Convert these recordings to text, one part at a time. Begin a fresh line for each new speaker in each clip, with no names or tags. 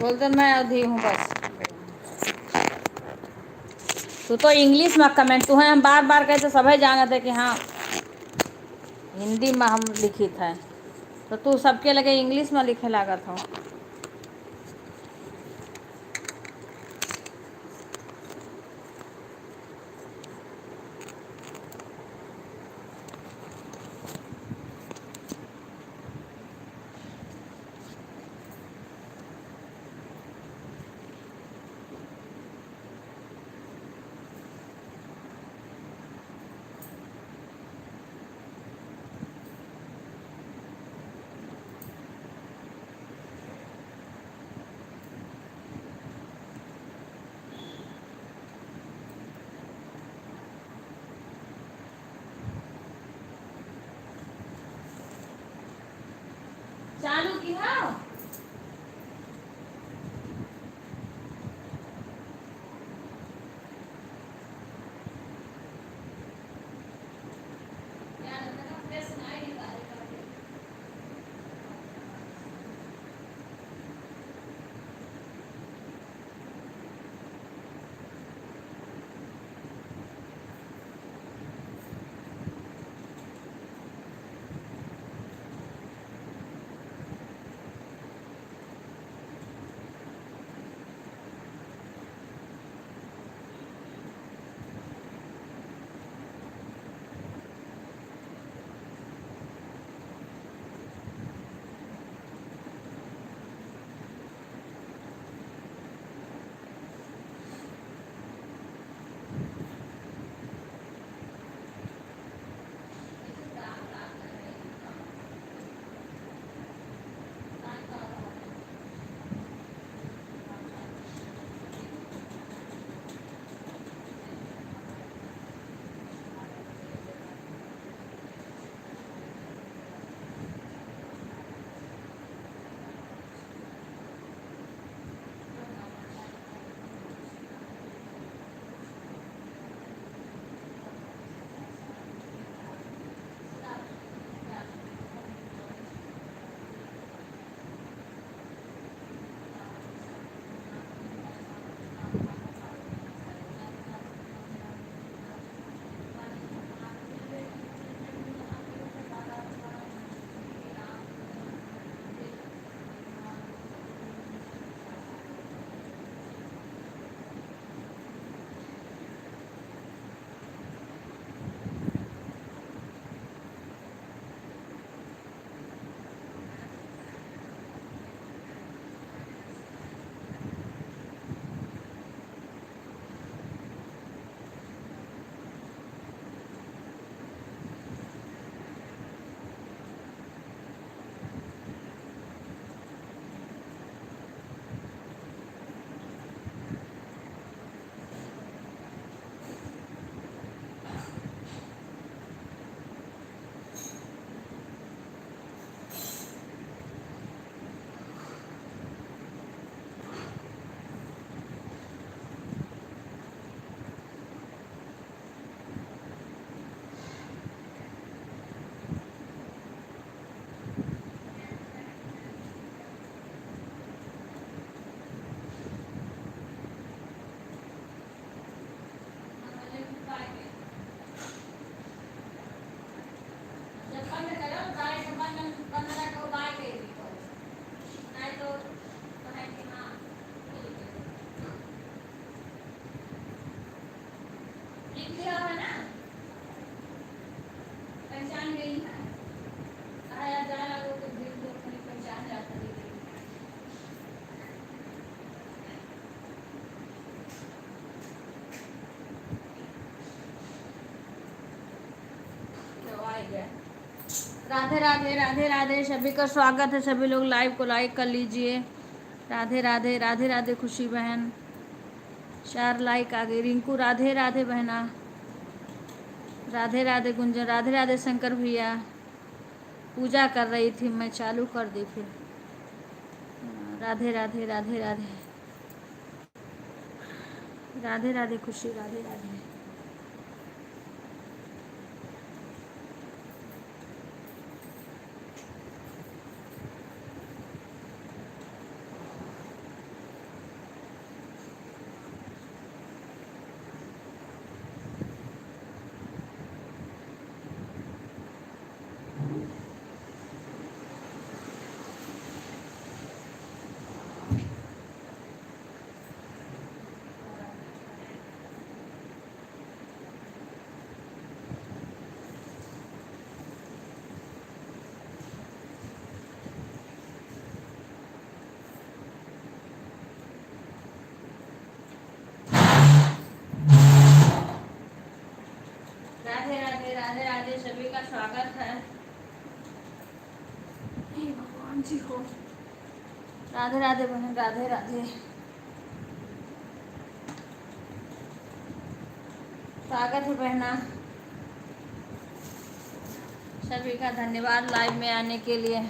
बोल दे मैं अधी हूँ बस। तू तो इंग्लिश में कमेंट तू है, हम बार बार कहते सभी जानते है कि हाँ हिंदी में हम लिखित है, तो तू सबके लगे इंग्लिश में लिखे लागत हो। चालू की हो राधे राधे राधे राधे, सभी का स्वागत है। सभी लोग लाइव को लाइक कर लीजिए। राधे राधे राधे राधे खुशी बहन, 4 लाइक आ गई। रिंकू राधे राधे बहना, राधे राधे गुंजन, राधे राधे शंकर भैया। पूजा कर रही थी मैं, चालू कर दी फिर। राधे राधे राधे राधे राधे राधे खुशी, राधे राधे। राधे राधे सभी का स्वागत है। हे भगवान जी हो। राधे राधे बहन, राधे राधे। स्वागत है बहना, सभी का धन्यवाद लाइव में आने के लिए।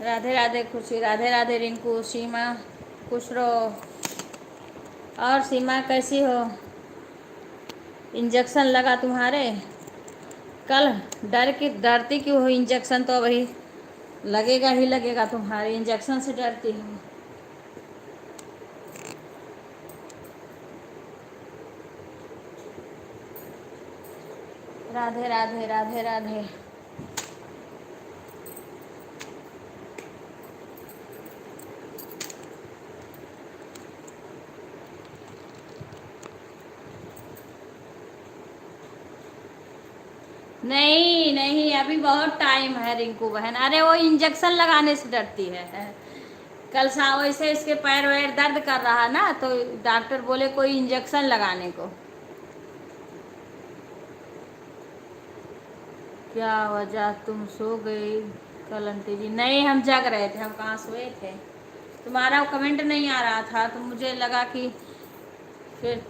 राधे राधे खुशी, राधे राधे रिंकू, सीमा खुश रहो। और सीमा कैसी हो? इंजेक्शन लगा तुम्हारे कल? डरती क्यों हो? इंजेक्शन तो वही लगेगा ही लगेगा, तुम्हारे इंजेक्शन से डरती हो। राधे राधे, राधे राधे। नहीं नहीं, अभी बहुत टाइम है रिंकू बहन। अरे वो इंजेक्शन लगाने से डरती है। कल वैसे इसके पैर वैर दर्द कर रहा ना, तो डॉक्टर बोले कोई इंजेक्शन लगाने को। क्या वजह, तुम सो गई कल आंटी जी? नहीं, हम जग रहे थे। हम कहाँ सोए थे? तुम्हारा कमेंट नहीं आ रहा था तो मुझे लगा कि फिर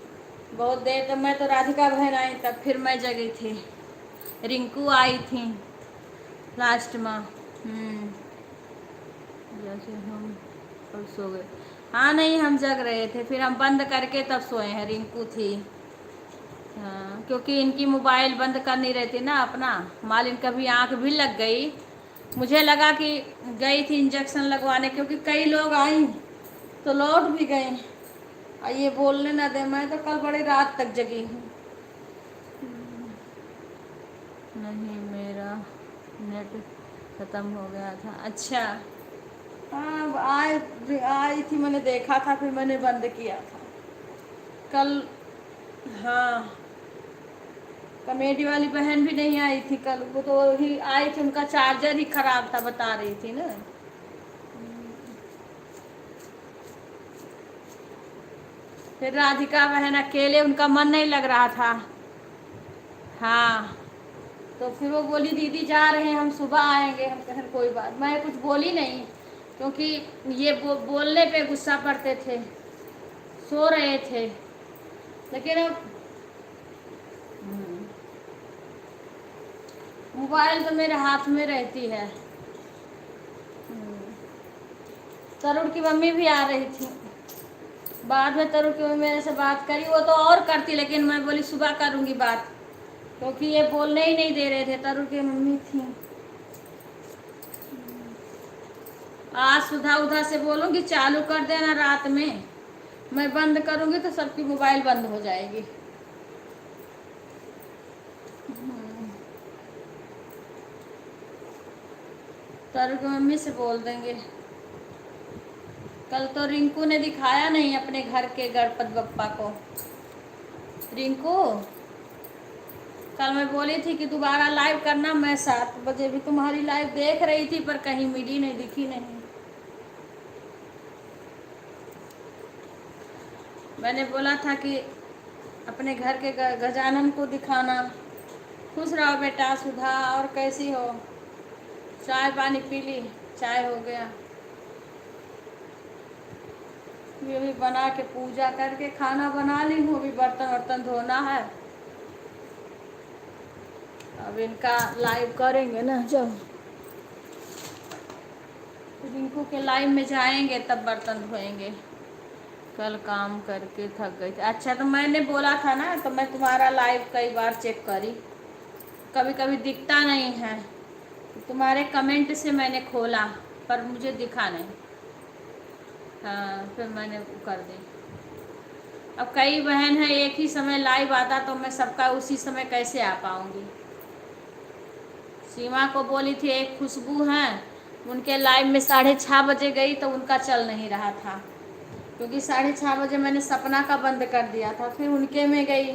बहुत देर तक मैं तो राधिका बहन आई तब फिर मैं जगी थी। रिंकू आई थी लास्ट में। जैसे हम कल सो गए। हाँ नहीं, हम जग रहे थे, फिर हम बंद करके तब सोए हैं। रिंकू थी। हाँ, क्योंकि इनकी मोबाइल बंद करनी रहती ना अपना। मालिन कभी आंख भी लग गई, मुझे लगा कि गई थी इंजेक्शन लगवाने, क्योंकि कई लोग आई तो लौट भी गए। और ये बोलने ना दे, मैं तो कल बड़ी रात तक जगी हूँ। नहीं, मेरा नेट ख़त्म हो गया था। अच्छा, हाँ आई थी, मैंने देखा था, फिर मैंने बंद किया था कल। हाँ, कॉमेडी वाली बहन भी नहीं आई थी कल। वो तो ही आई थी, उनका चार्जर ही खराब था, बता रही थी ना। फिर राधिका बहन अकेले, उनका मन नहीं लग रहा था। हाँ, तो फिर वो बोली दीदी जा रहे हैं, हम सुबह आएंगे। हम कहें कोई बात। मैं कुछ बोली नहीं, क्योंकि ये बोलने पे गुस्सा करते थे। सो रहे थे, लेकिन अब मोबाइल तो मेरे हाथ में रहती है। तरुण की मम्मी भी आ रही थी। बाद में तरुण की मम्मी मेरे से बात करी, वो तो और करती, लेकिन मैं बोली सुबह करूँगी बात, क्योंकि ये बोलने ही नहीं दे रहे थे। तरुण की मम्मी थी। आज सुधा उधा से बोलूँगी चालू कर देना रात में, मैं बंद करूँगी तो सबकी मोबाइल बंद हो जाएगी। तरुण की मम्मी से बोल देंगे। कल तो रिंकू ने दिखाया नहीं अपने घर के गणपति बप्पा को। रिंकू, कल मैं बोली थी कि दोबारा लाइव करना। मैं 7 बजे भी तुम्हारी लाइव देख रही थी, पर कहीं मिली नहीं, दिखी नहीं। मैंने बोला था कि अपने घर के गजानन को दिखाना। खुश रहो बेटा। सुधा, और कैसी हो? चाय पानी पी ली? चाय हो गया। ये भी बना के पूजा करके खाना बना ली हूँ। अभी बर्तन वर्तन धोना है। अब इनका लाइव करेंगे ना, जब रिंकू के लाइव में जाएंगे तब बर्तन धोएंगे। कल काम करके थक गई थी। अच्छा, तो मैंने बोला था ना, तो मैं तुम्हारा लाइव कई बार चेक करी, कभी कभी दिखता नहीं है। तुम्हारे कमेंट से मैंने खोला, पर मुझे दिखा नहीं। हाँ, फिर मैंने कर दी। अब कई बहन है, एक ही समय लाइव आता, तो मैं सबका उसी समय कैसे आ पाऊँगी। सीमा को बोली थी, एक खुशबू हैं, उनके लाइव में 6:30 बजे गई तो उनका चल नहीं रहा था, क्योंकि 6:30 बजे मैंने सपना का बंद कर दिया था। फिर उनके में गई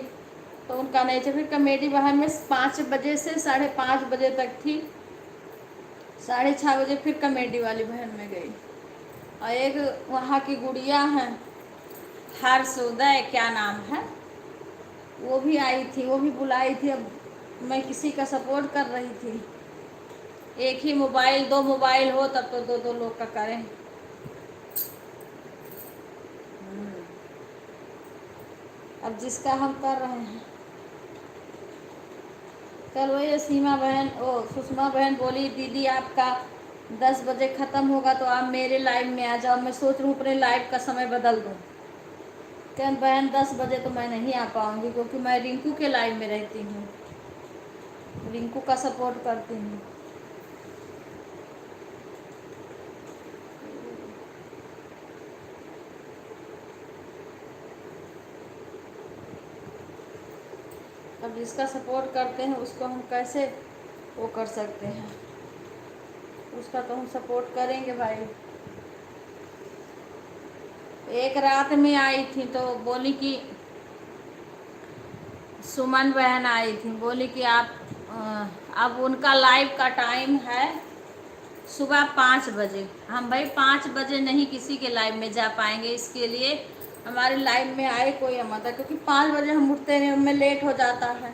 तो उनका नहीं था। फिर कॉमेडी बहन में 5 बजे से 5:30 बजे तक थी। 6:30 बजे फिर कॉमेडी वाली बहन में गई। और एक वहाँ की गुड़िया है, हर्षोदय क्या नाम है, वो भी आई थी, वो भी बुलाई थी। अब मैं किसी का सपोर्ट कर रही थी। एक ही मोबाइल, 2 मोबाइल हो तब तो 2-2 लोग का करें। अब जिसका हम कर रहे हैं। कल वही सीमा बहन, ओ सुषमा बहन बोली दीदी आपका 10 बजे ख़त्म होगा तो आप मेरे लाइव में आ जाओ। मैं सोच रही हूँ अपने लाइव का समय बदल दूँ। कल बहन 10 बजे तो मैं नहीं आ पाऊँगी क्योंकि मैं रिंकू के लाइव में रहती हूँ, रिंकू का सपोर्ट करती हूँ। अब जिसका सपोर्ट करते हैं उसको हम कैसे वो कर सकते हैं, उसका तो हम सपोर्ट करेंगे भाई। एक रात में आई थी तो बोली कि सुमन बहन आई थी, बोली कि आप अब उनका लाइव का टाइम है सुबह 5 बजे। हम भाई 5 बजे नहीं किसी के लाइव में जा पाएंगे, इसके लिए हमारे लाइव में आए कोई मत है, क्योंकि 5 बजे हम उठते हैं, उनमें लेट हो जाता है।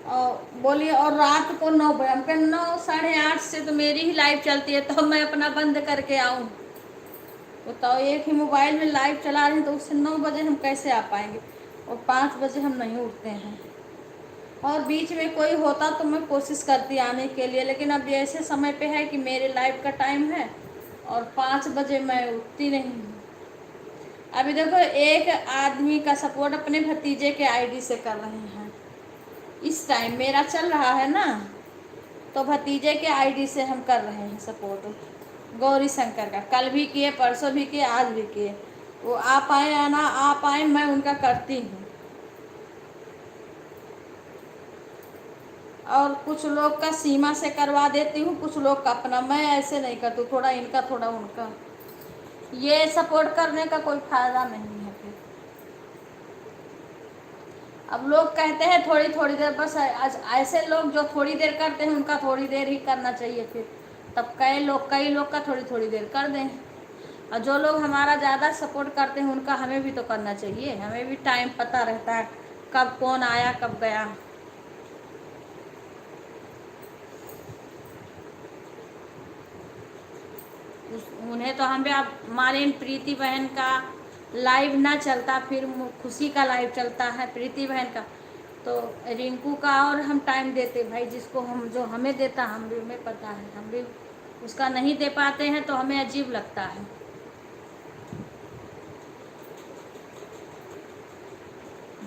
और बोलिए और रात को 9 बजे, हम कहें 9 साढ़े 8 से तो मेरी ही लाइव चलती है, तो मैं अपना बंद करके आऊँ बताओ। एक ही मोबाइल में लाइव चला रहे हैं तो उससे 9 बजे हम कैसे आ पाएंगे, और 5 बजे हम नहीं उठते हैं। और बीच में कोई होता तो मैं कोशिश करती आने के लिए, लेकिन अब ऐसे समय पे है कि मेरे लाइव का टाइम है और 5 बजे मैं उठती नहीं हूँ। अभी देखो एक आदमी का सपोर्ट अपने भतीजे के आईडी से कर रहे हैं, इस टाइम मेरा चल रहा है ना, तो भतीजे के आईडी से हम कर रहे हैं सपोर्ट गौरी शंकर का। कल भी किए, परसों भी किए, आज भी किए। वो आ पाए या ना आ पाए, मैं उनका करती हूँ। और कुछ लोग का सीमा से करवा देती हूँ, कुछ लोग का अपना, मैं ऐसे नहीं करती हूँ, थोड़ा इनका थोड़ा उनका। ये सपोर्ट करने का कोई फायदा नहीं है फिर। अब लोग कहते हैं थोड़ी थोड़ी देर, बस ऐसे लोग जो थोड़ी देर करते हैं उनका थोड़ी देर ही करना चाहिए फिर। तब कई लोग का थोड़ी थोड़ी देर कर दें, और जो लोग हमारा ज़्यादा सपोर्ट करते हैं उनका हमें भी तो करना चाहिए। हमें भी टाइम पता रहता है कब कौन आया कब गया। उन्हें तो हम भी, आप हमारे प्रीति बहन का लाइव ना चलता, फिर खुशी का लाइव चलता है, प्रीति बहन का, तो रिंकू का और हम टाइम देते भाई, जिसको हम, जो हमें देता हम भी, हमें पता है, हम भी उसका नहीं दे पाते हैं तो हमें अजीब लगता है।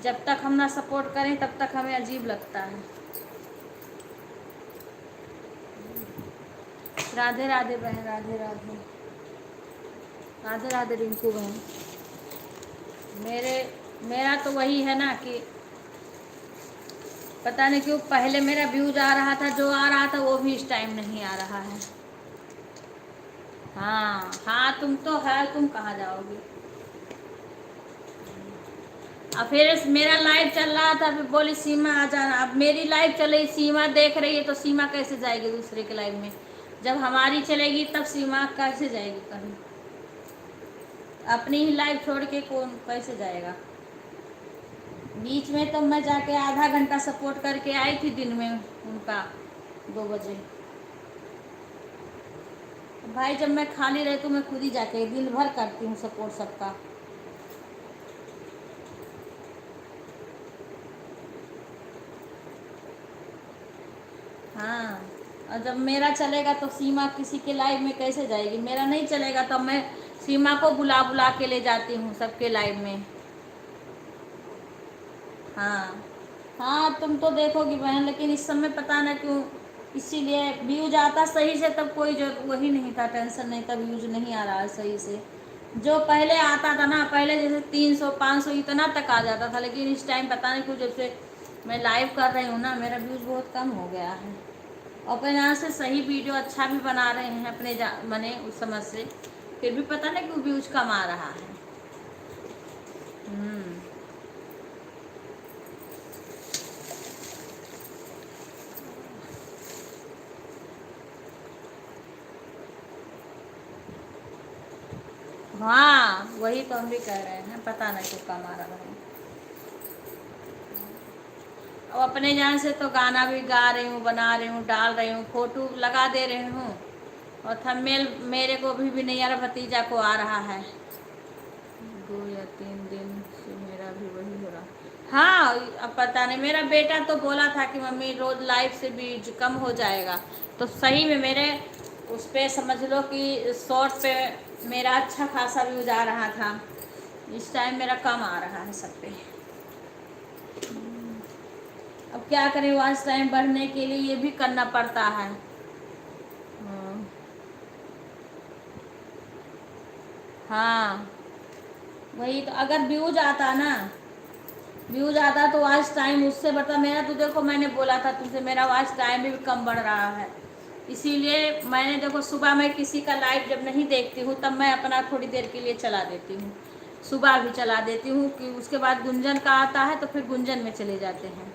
जब तक हम ना सपोर्ट करें तब तक हमें अजीब लगता है। राधे राधे बहन, राधे राधे, राधे राधे रिंकू बहन। मेरा तो वही है ना कि पता नहीं क्यों पहले मेरा व्यूज आ रहा था, जो आ रहा था वो भी इस टाइम नहीं आ रहा है। हाँ हाँ, तुम तो है, तुम कहाँ जाओगी। अब फिर मेरा लाइव चल रहा था, फिर बोली सीमा आ जाना। अब मेरी लाइव चल रही, सीमा देख रही है, तो सीमा कैसे जाएगी दूसरे के लाइव में। जब हमारी चलेगी तब सीमा कैसे जाएगी कहीं, अपनी ही लाइव छोड़ के कौन कैसे जाएगा। बीच में तो मैं जाके आधा घंटा सपोर्ट करके आई थी दिन में उनका, 2 बजे। भाई जब मैं खाली रहती हूँ मैं खुद ही जाके दिन भर करती हूँ सपोर्ट सबका। हाँ, और जब मेरा चलेगा तो सीमा किसी के लाइव में कैसे जाएगी। मेरा नहीं चलेगा तब मैं सीमा को बुला बुला के ले जाती हूँ सबके लाइव में। हाँ हाँ, तुम तो देखोगी बहन, लेकिन इस समय पता ना क्यों, इसीलिए व्यूज आता सही से तब कोई जो वही नहीं था, टेंशन नहीं था, व्यूज नहीं आ रहा है सही से। जो पहले आता था ना, पहले जैसे 300 500 इतना तक आ जाता था, लेकिन इस टाइम पता नहीं क्यों, जब से मैं लाइव कर रही हूँ ना, मेरा व्यूज बहुत कम हो गया है। और अपने यहाँ से सही वीडियो अच्छा भी बना रहे हैं अपने बने उस समझ से, फिर भी पता नहीं क्यों व्यूज कम आ रहा है। हाँ वही तो हम भी कह रहे हैं, पता नहीं क्यों कम आ रहा है। और अपने जान से तो गाना भी गा रही हूँ, बना रही हूँ, डाल रही हूँ, फोटो लगा दे रही हूँ, और थंबनेल मेरे को भी नहीं आ रहा, भतीजा को आ रहा है। 2 या 3 दिन से मेरा भी वही हो रहा। हाँ, अब पता नहीं, मेरा बेटा तो बोला था कि मम्मी रोज लाइव से व्यूज कम हो जाएगा, तो सही में मेरे उस पे समझ लो कि शॉर्ट पे मेरा अच्छा खासा व्यूज आ रहा था। इस टाइम मेरा कम आ रहा है सब पे। अब क्या करें, वॉच टाइम बढ़ने के लिए ये भी करना पड़ता है। हाँ, वही तो, अगर व्यूज आता ना, व्यूज आता तो वॉच टाइम उससे बढ़ता। मेरा तो देखो, मैंने बोला था तुमसे, मेरा वॉच टाइम भी कम बढ़ रहा है। इसीलिए मैंने देखो, सुबह में किसी का लाइव जब नहीं देखती हूँ तब मैं अपना थोड़ी देर के लिए चला देती हूँ, सुबह भी चला देती हूँ कि उसके बाद गुंजन का आता है तो फिर गुंजन में चले जाते हैं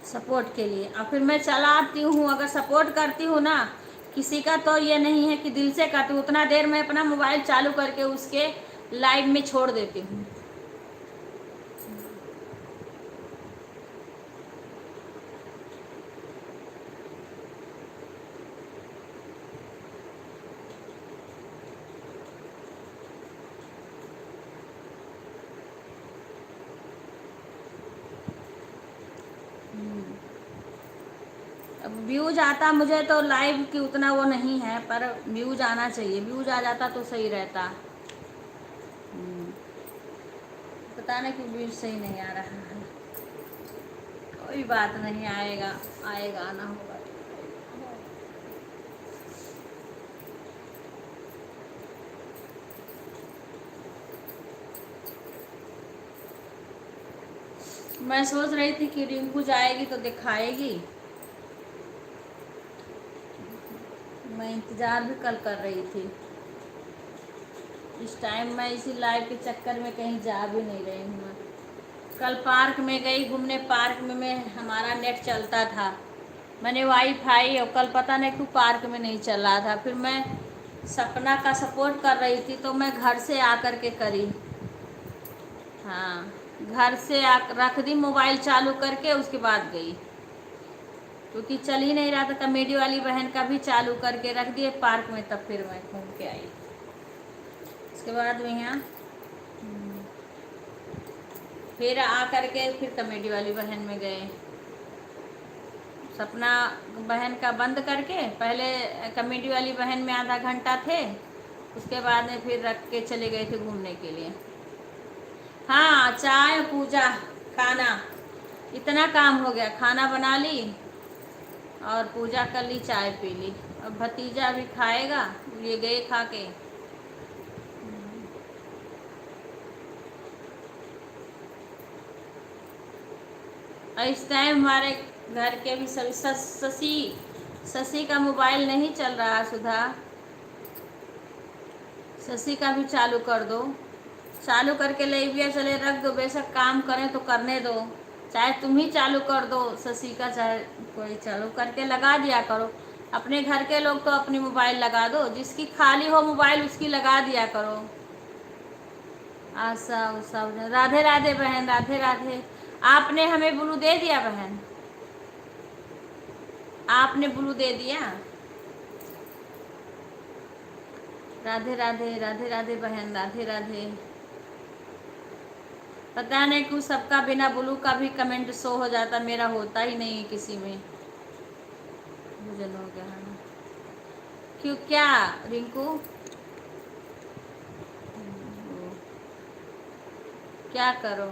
सपोर्ट के लिए, और फिर मैं चलाती हूँ। अगर सपोर्ट करती हूँ ना किसी का, तो ये नहीं है कि दिल से करती हूँ, उतना देर मैं अपना मोबाइल चालू करके उसके लाइव में छोड़ देती हूँ। अब व्यूज आता मुझे तो लाइव की उतना वो नहीं है, पर व्यूज आना चाहिए, व्यूज आ जाता तो सही रहता। पता नहीं क्यों व्यूज सही नहीं आ रहा है। कोई बात नहीं, आएगा आएगा, आना होगा। मैं सोच रही थी कि रिंकू जाएगी तो दिखाएगी, मैं इंतज़ार भी कल कर रही थी। इस टाइम मैं इसी लाइव के चक्कर में कहीं जा भी नहीं रही हूँ। मैं कल पार्क में गई घूमने, पार्क में हमारा नेट चलता था, मैंने वाईफाई, और कल पता नहीं क्यों पार्क में नहीं चल रहा था। फिर मैं सपना का सपोर्ट कर रही थी तो मैं घर से आकर के करी। हाँ, घर से रख दी मोबाइल चालू करके, उसके बाद गई, क्योंकि चल ही नहीं रहा था। कॉमेडी वाली बहन का भी चालू करके रख दिए पार्क में, तब फिर मैं घूम के आई। उसके बाद में यहाँ फिर आकर के फिर कॉमेडी वाली बहन में गए, सपना बहन का बंद करके, पहले कॉमेडी वाली बहन में आधा घंटा थे, उसके बाद में फिर रख के चले गए थे घूमने के लिए। हाँ, चाय, पूजा, खाना, इतना काम हो गया। खाना बना ली और पूजा कर ली, चाय पी ली। अब भतीजा भी खाएगा, ये गए खा के। और इस टाइम हमारे घर के भी सभी शशि का मोबाइल नहीं चल रहा। सुधा, शशि का भी चालू कर दो, चालू करके ले भी चले रख दो, बेशक काम करें तो करने दो, चाहे तुम ही चालू कर दो शशि का, चाहे कोई चालू करके लगा दिया करो। अपने घर के लोग तो अपनी मोबाइल लगा दो, जिसकी खाली हो मोबाइल उसकी लगा दिया करो। आशा उषा, राधे राधे बहन, राधे राधे। आपने हमें ब्लू दे दिया बहन, आपने ब्लू दे दिया। राधे राधे, राधे राधे बहन, राधे राधे। पता नहीं क्यों सबका बिना ब्लू का भी कमेंट शो हो जाता, मेरा होता ही नहीं है किसी में। भोजन हो गया है क्यों, क्या रिंकू, क्या करो।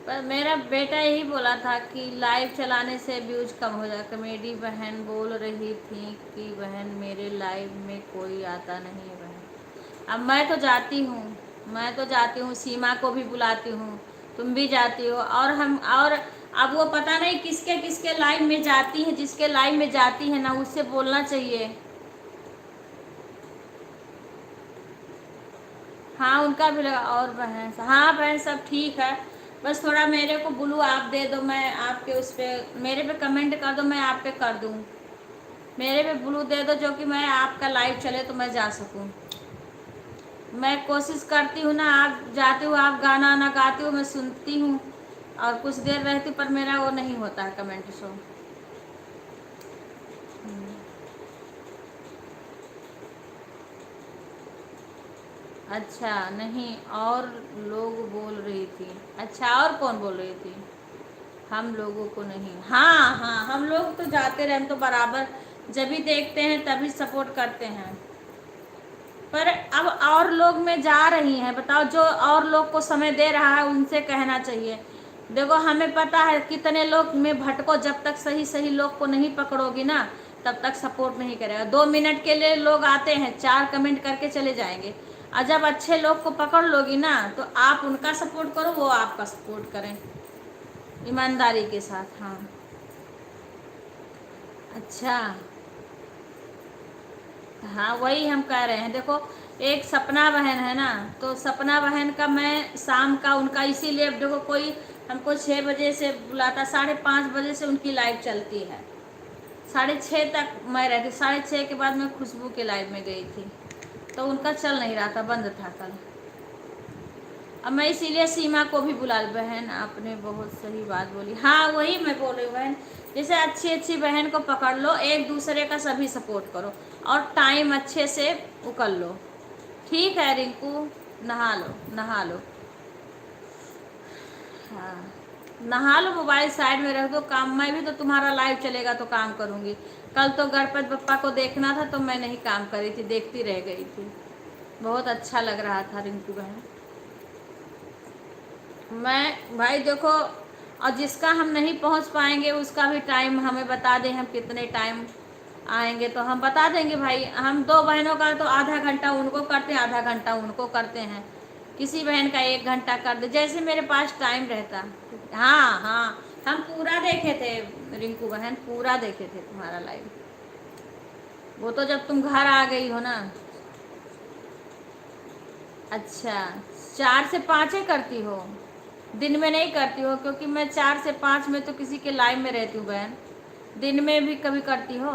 पर मेरा बेटा यही बोला था कि लाइव चलाने से व्यूज कम हो जाए। कॉमेडी बहन बोल रही थी कि बहन मेरे लाइव में कोई आता नहीं है बहन। अब मैं तो जाती हूँ, मैं तो जाती हूँ, सीमा को भी बुलाती हूँ, तुम भी जाती हो, और हम, और अब वो पता नहीं किसके किसके लाइव में जाती हैं, जिसके लाइव में जाती है ना उससे बोलना चाहिए। हाँ, उनका भी लगा। और बहन, हाँ बहन सब ठीक है, बस थोड़ा मेरे को ब्लू आप दे दो, मैं आपके उस पर, मेरे पे कमेंट कर दो, मैं आप पे कर दूँ। मेरे पे ब्लू दे दो जो कि मैं आपका लाइव चले तो मैं जा सकूँ। मैं कोशिश करती हूँ ना, आप जाती हूँ, आप गाना ना गाती हो, मैं सुनती हूँ और कुछ देर रहती हूँ, पर मेरा वो नहीं होता है कमेंट शो। अच्छा नहीं, और लोग बोल रही थी। अच्छा, और कौन बोल रही थी? हम लोगों को नहीं, हाँ हाँ, हम लोग तो जाते रहे, हम तो बराबर जब भी देखते हैं तभी सपोर्ट करते हैं। पर अब और लोग में जा रही हैं, बताओ, जो और लोग को समय दे रहा है उनसे कहना चाहिए। देखो, हमें पता है कितने लोग में भटको, जब तक सही सही लोग को नहीं पकड़ोगी ना तब तक सपोर्ट नहीं करेगा। 2 मिनट के लिए लोग आते हैं, 4 कमेंट करके चले जाएंगे, और जब अच्छे लोग को पकड़ लोगी ना तो आप उनका सपोर्ट करो, वो आपका सपोर्ट करें ईमानदारी के साथ। हाँ, अच्छा, हाँ वही हम कह रहे हैं। देखो, एक सपना बहन है ना, तो सपना बहन का मैं शाम का उनका इसीलिए, देखो कोई हमको 6 बजे से बुलाता, 5:30 बजे से उनकी लाइव चलती है, 6:30 तक मैं रहती, 6:30 के बाद मैं खुशबू के लाइव में गई थी, तो उनका चल नहीं रहा था, बंद था कल। अब मैं इसीलिए सीमा को भी बुला ली। बहन आपने बहुत सही बात बोली, हाँ वही मैं बोल रही हूँ बहन, जैसे अच्छी अच्छी बहन को पकड़ लो, एक दूसरे का सभी सपोर्ट करो और टाइम अच्छे से उकल लो। ठीक है रिंकू, नहा लो नहा लो। हाँ, नहा लो, मोबाइल साइड में रख दो, काम, मैं भी तो तुम्हारा लाइव चलेगा तो काम करूँगी। कल तो गणपति बप्पा को देखना था तो मैं नहीं काम करी थी, देखती रह गई थी, बहुत अच्छा लग रहा था रिंकू बहन। मैं भाई देखो, और जिसका हम नहीं पहुंच पाएंगे उसका भी टाइम हमें बता दें, हम कितने टाइम आएंगे तो हम बता देंगे भाई। हम 2 बहनों का तो आधा घंटा उनको करते हैं, आधा घंटा उनको करते हैं, किसी बहन का 1 घंटा कर दे, जैसे मेरे पास टाइम रहता। हाँ हाँ, हम पूरा देखे थे रिंकू बहन, पूरा देखे थे तुम्हारा लाइव, वो तो जब तुम घर आ गई हो ना। अच्छा, 4 से 5 ही करती हो, दिन में नहीं करती हो? क्योंकि मैं 4 से 5 में तो किसी के लाइव में रहती हूँ बहन, दिन में भी कभी करती हो?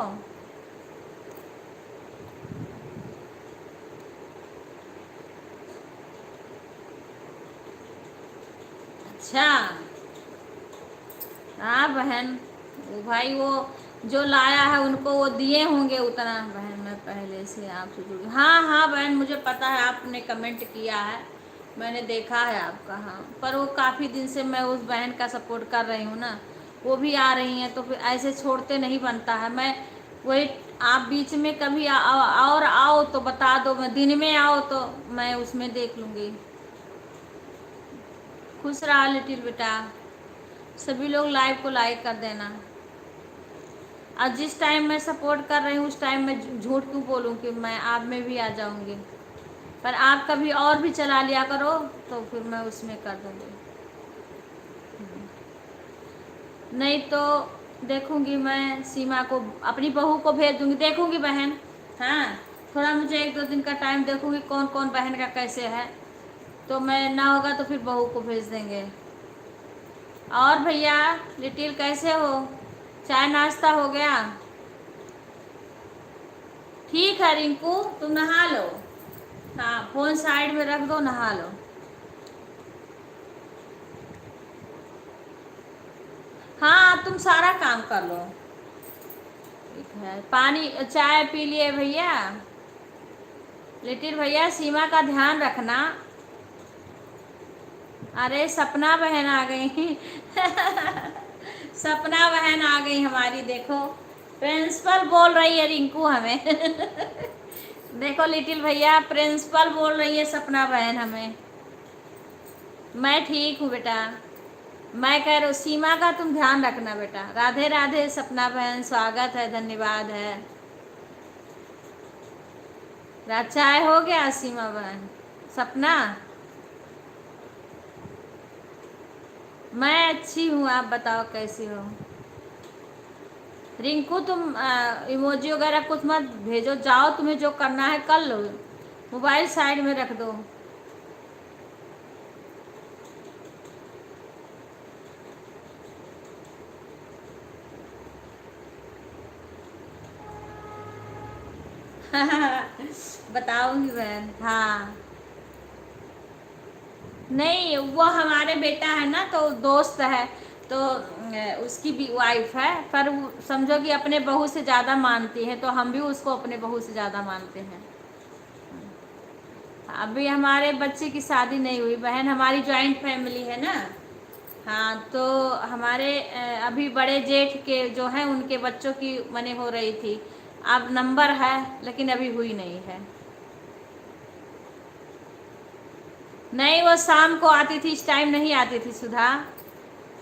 अच्छा, हाँ बहन, वो भाई वो जो लाया है उनको वो दिए होंगे उतना। बहन मैं पहले से आपसे जुड़ी, हाँ हाँ बहन, मुझे पता है, आपने कमेंट किया है, मैंने देखा है आपका। हाँ, पर वो काफ़ी दिन से मैं उस बहन का सपोर्ट कर रही हूँ ना, वो भी आ रही हैं, तो फिर ऐसे छोड़ते नहीं बनता है। मैं वही, आप बीच में कभी और आओ तो बता दो, मैं दिन में आओ तो मैं उसमें देख लूँगी। खुश रहा लिटिल बेटा, सभी लोग लाइव को लाइक कर देना। और जिस टाइम मैं सपोर्ट कर रही हूँ उस टाइम मैं झूठ क्यों बोलूँ कि मैं आप में भी आ जाऊँगी, पर आप कभी और भी चला लिया करो तो फिर मैं उसमें कर दूँगी। नहीं तो देखूँगी, मैं सीमा को, अपनी बहू को भेज दूँगी, देखूँगी बहन। हाँ, थोड़ा मुझे 1-2 दिन का टाइम, देखूँगी कौन कौन बहन का कैसे है, तो मैं ना होगा तो फिर बहू को भेज देंगे। और भैया लिटिल कैसे हो, चाय नाश्ता हो गया? ठीक है रिंकू, तुम नहा लो, हाँ फोन साइड में रख दो, नहा लो। हाँ, तुम सारा काम कर लो। ठीक है, पानी चाय पी लिए भैया? लिटिल भैया सीमा का ध्यान रखना। अरे सपना बहन आ गई सपना बहन आ गई हमारी, देखो प्रिंसिपल बोल रही है रिंकू हमें देखो लिटिल भैया, प्रिंसिपल बोल रही है सपना बहन हमें। मैं ठीक हूँ बेटा, मैं कह रही हूँ सीमा का तुम ध्यान रखना बेटा। राधे राधे सपना बहन, स्वागत है, धन्यवाद है। चाय हो गया सीमा बहन? सपना, मैं अच्छी हूँ, आप बताओ कैसी हो? रिंकू तुम इमोजी वगैरह कुछ मत भेजो, जाओ, तुम्हें जो करना है कर लो, मोबाइल साइड में रख दो बताऊंगी बहन, हाँ नहीं, वो हमारे बेटा है ना, तो दोस्त है, तो उसकी भी वाइफ है, पर समझो कि अपने बहू से ज़्यादा मानती है, तो हम भी उसको अपने बहू से ज़्यादा मानते हैं। अभी हमारे बच्चे की शादी नहीं हुई बहन, हमारी जॉइंट फैमिली है ना। हाँ, तो हमारे अभी बड़े जेठ के जो हैं उनके बच्चों की मने हो रही थी, अब नंबर है लेकिन अभी हुई नहीं है। नहीं, वो शाम को आती थी, इस टाइम नहीं आती थी सुधा।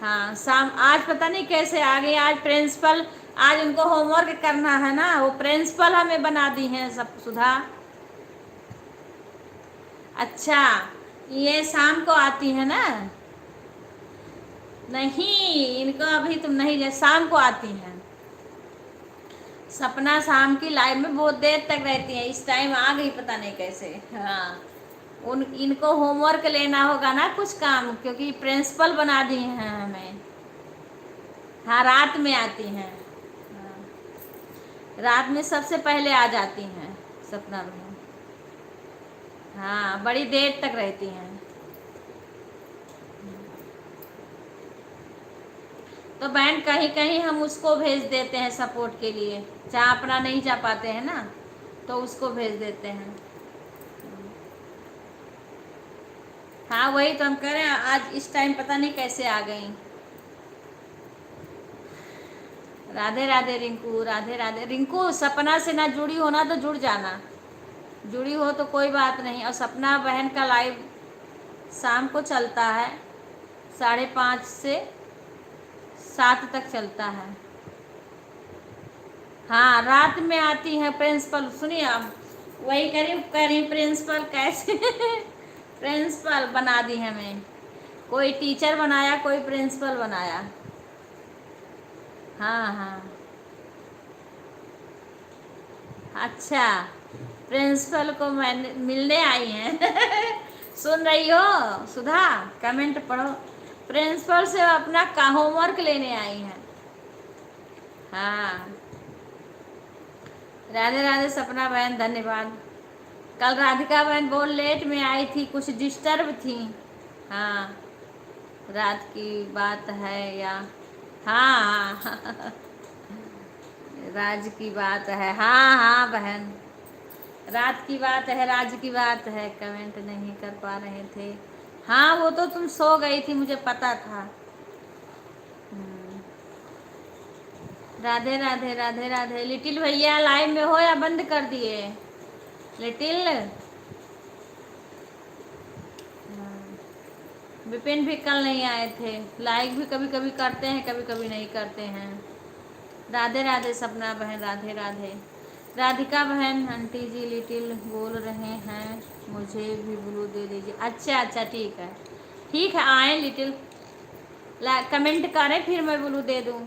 हाँ, शाम, आज पता नहीं कैसे आ गई, आज प्रिंसिपल, आज उनको होमवर्क करना है ना, वो प्रिंसिपल हमें बना दी हैं सब सुधा। अच्छा, ये शाम को आती है ना। नहीं, इनको अभी तुम नहीं, जैसे शाम को आती हैं। सपना शाम की लाइव में बहुत देर तक रहती है, इस टाइम आ गई पता नहीं कैसे। हाँ, उन इनको होमवर्क लेना होगा ना कुछ काम, क्योंकि प्रिंसिपल बना दी हैं हमें। हाँ, रात में आती हैं। हाँ, रात में सबसे पहले आ जाती हैं सपना में। हाँ, बड़ी देर तक रहती हैं। तो बहन, कहीं कहीं हम उसको भेज देते हैं सपोर्ट के लिए, जहाँ अपना नहीं जा पाते हैं ना, तो उसको भेज देते हैं। हाँ, वही तो हम कह रहे हैं, आज इस टाइम पता नहीं कैसे आ गई। राधे राधे रिंकू, राधे राधे रिंकू, सपना से ना जुड़ी हो ना तो जुड़ जाना, जुड़ी हो तो कोई बात नहीं। और सपना बहन का लाइव शाम को चलता है, 5:30 से 7 तक चलता है। हाँ, रात में आती है प्रिंसिपल, सुनिए आप, वही करी प्रिंसिपल कैसे प्रिंसिपल बना दी हमें, कोई टीचर बनाया, कोई प्रिंसिपल बनाया। हाँ हाँ, अच्छा, प्रिंसिपल को मैंने मिलने आई हैं सुन रही हो सुधा, कमेंट पढ़ो, प्रिंसिपल से अपना का होमवर्क लेने आई हैं। हाँ, राधे राधे सपना बहन, धन्यवाद। कल राधिका बहन बहुत लेट में आई थी, कुछ डिस्टर्ब थी। हाँ, रात की बात है या, हाँ हाँ राज की बात है, हाँ हाँ बहन, रात की बात है, राज की बात है, कमेंट नहीं कर पा रहे थे। हाँ, वो तो तुम सो गई थी, मुझे पता था। राधे राधे, राधे राधे। लिटिल भैया लाइव में हो या बंद कर दिए? लिटिल, विपिन भी कल नहीं आए थे, लाइक भी कभी कभी करते हैं, कभी कभी नहीं करते हैं। राधे राधे सपना बहन, राधे राधे। राधिका बहन, आंटी जी लिटिल बोल रहे हैं मुझे भी ब्लू दे दीजिए। अच्छा अच्छा, ठीक है, ठीक है, आए लिटिल, कमेंट करें फिर मैं ब्लू दे दूँ।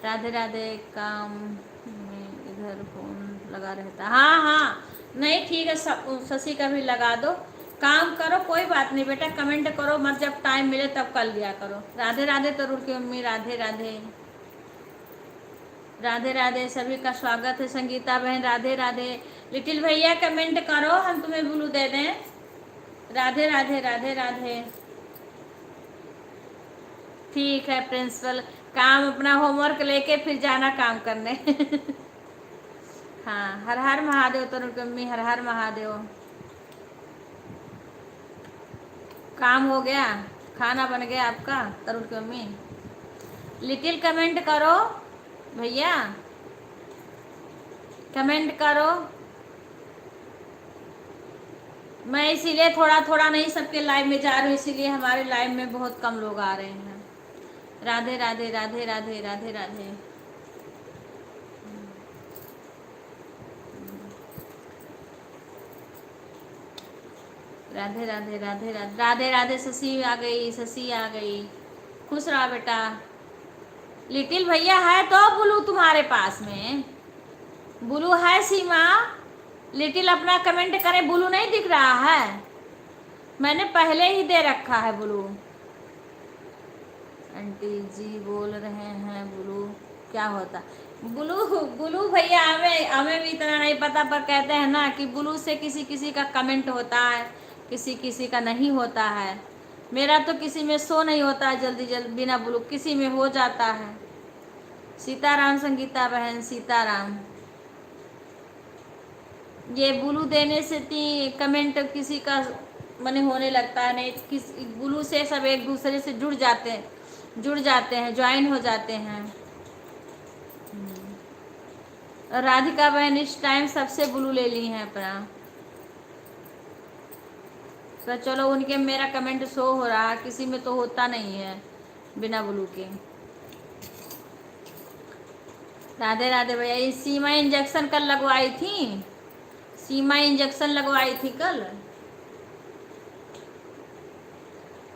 राधे राधे, काम में इधर फोन लगा रहता, हाँ हाँ, नहीं ठीक है, शशि का भी लगा दो, काम करो, कोई बात नहीं बेटा, कमेंट करो मत, जब टाइम मिले तब कर लिया करो। राधे राधे तरुण की मम्मी, राधे राधे, राधे राधे, सभी का स्वागत है। संगीता बहन, राधे राधे। लिटिल भैया कमेंट करो, हम तुम्हें ब्लू दे दें। राधे राधे, राधे राधे, ठीक है प्रिंसिपल, काम अपना होमवर्क लेके फिर जाना काम करने हाँ, हर हर महादेव तरुण की मम्मी, हर हर महादेव। काम हो गया, खाना बन गया आपका तरुण की मम्मी? लिटिल कमेंट करो भैया, कमेंट करो। मैं इसीलिए थोड़ा थोड़ा नहीं सबके लाइव में जा रही हूँ, इसीलिए हमारे लाइव में बहुत कम लोग आ रहे हैं। राधे राधे, राधे राधे, राधे राधे। राधे राधे, राधे राधे, राधे राधे। शशि आ गई, शशि आ गई, खुश रहा बेटा। लिटिल भैया है तो ब्लू तुम्हारे पास में, ब्लू है सीमा? लिटिल अपना कमेंट करें, ब्लू नहीं दिख रहा है? मैंने पहले ही दे रखा है ब्लू। आंटी जी बोल रहे हैं ब्लू क्या होता? ब्लू, ब्लू भैया हमें हमें भी इतना नहीं पता, पर कहते हैं ना कि ब्लू से किसी किसी का कमेंट होता है, किसी किसी का नहीं होता है। मेरा तो किसी में शो नहीं होता है जल्दी जल्दी बिना ब्लू, किसी में हो जाता है। सीताराम संगीता बहन, सीताराम। ये ब्लू देने से कमेंट किसी का मने होने लगता है, नहीं किस ब्लू से सब एक दूसरे से जुड़ जाते हैं, ज्वाइन हो जाते हैं। और राधिका बहन इस टाइम सबसे ब्लू ले ली हैं अपना। तो चलो उनके मेरा कमेंट शो हो रहा है, किसी में तो होता नहीं है बिना ब्लू के। राधे राधे भैया। ये सीमा इंजेक्शन कल लगवाई थी, सीमा इंजेक्शन लगवाई थी कल।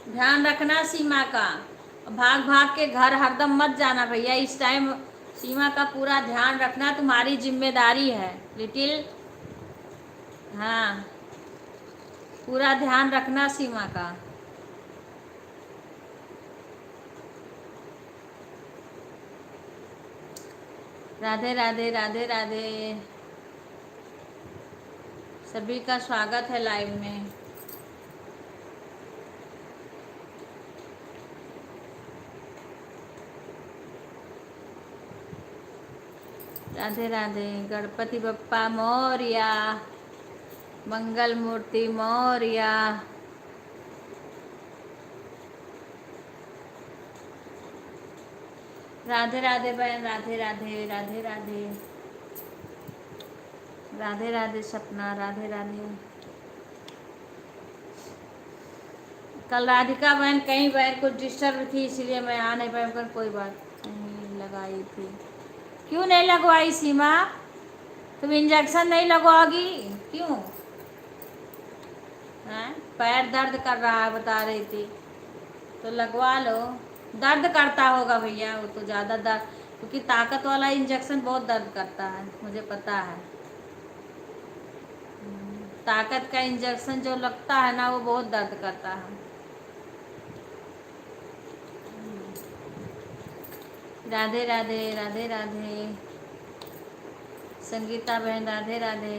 ध्यान रखना सीमा का, भाग भाग के घर हरदम मत जाना भैया इस टाइम। सीमा का पूरा ध्यान रखना तुम्हारी जिम्मेदारी है लिटिल। हाँ, पूरा ध्यान रखना सीमा का। राधे राधे राधे राधे। सभी का स्वागत है लाइव में। राधे राधे। गणपति बप्पा मोरया, मंगल मूर्ति मोरया। राधे राधे बहन, राधे राधे राधे राधे राधे राधे सपना, राधे राधे। कल राधिका बहन कहीं बहन कुछ डिस्टर्ब थी इसलिए मैं आ नहीं पाई, पर कोई बात नहीं लगाई थी। क्यों नहीं लगवाई सीमा? तुम इंजेक्शन नहीं लगवाओगी क्यों? हैं? पैर दर्द कर रहा है बता रही थी, तो लगवा लो। दर्द करता होगा भैया वो तो ज़्यादा दर्द, क्योंकि ताकत वाला इंजेक्शन बहुत दर्द करता है, मुझे पता है। ताकत का इंजेक्शन जो लगता है ना वो बहुत दर्द करता है। राधे राधे राधे राधे। संगीता बहन राधे राधे।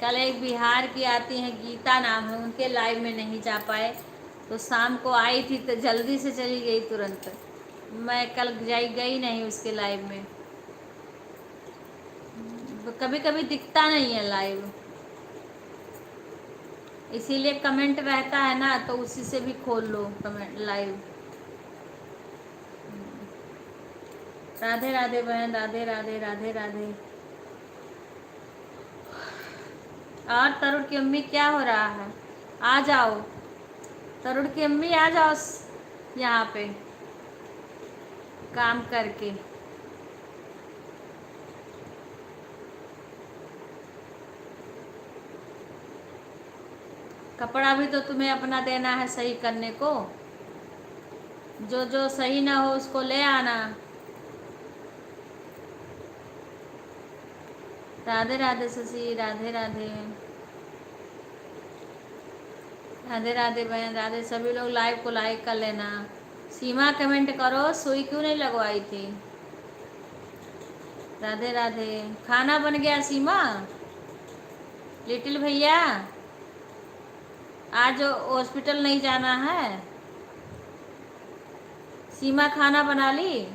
कल एक बिहार की आती हैं, गीता नाम है, उनके लाइव में नहीं जा पाए, तो शाम को आई थी तो जल्दी से चली गई तुरंत। मैं कल गई नहीं उसके लाइव में। कभी कभी दिखता नहीं है लाइव, इसीलिए कमेंट रहता है ना, तो उसी से भी खोल लो कमेंट लाइव। राधे राधे बहन, राधे राधे राधे राधे। और तरुण की अम्मी क्या हो रहा है? आ जाओ तरुण की अम्मी, आ जाओ यहाँ पे काम करके। कपड़ा भी तो तुम्हें अपना देना है सही करने को, जो जो सही ना हो उसको ले आना। राधे राधे शशि, राधे राधे राधे राधे बहन, राधे। सभी लोग लाइव को लाइक कर लेना। सीमा कमेंट करो, सुई क्यों नहीं लगवाई थी? राधे राधे। खाना बन गया सीमा? लिटिल भैया आज हॉस्पिटल नहीं जाना है? सीमा खाना बना ली?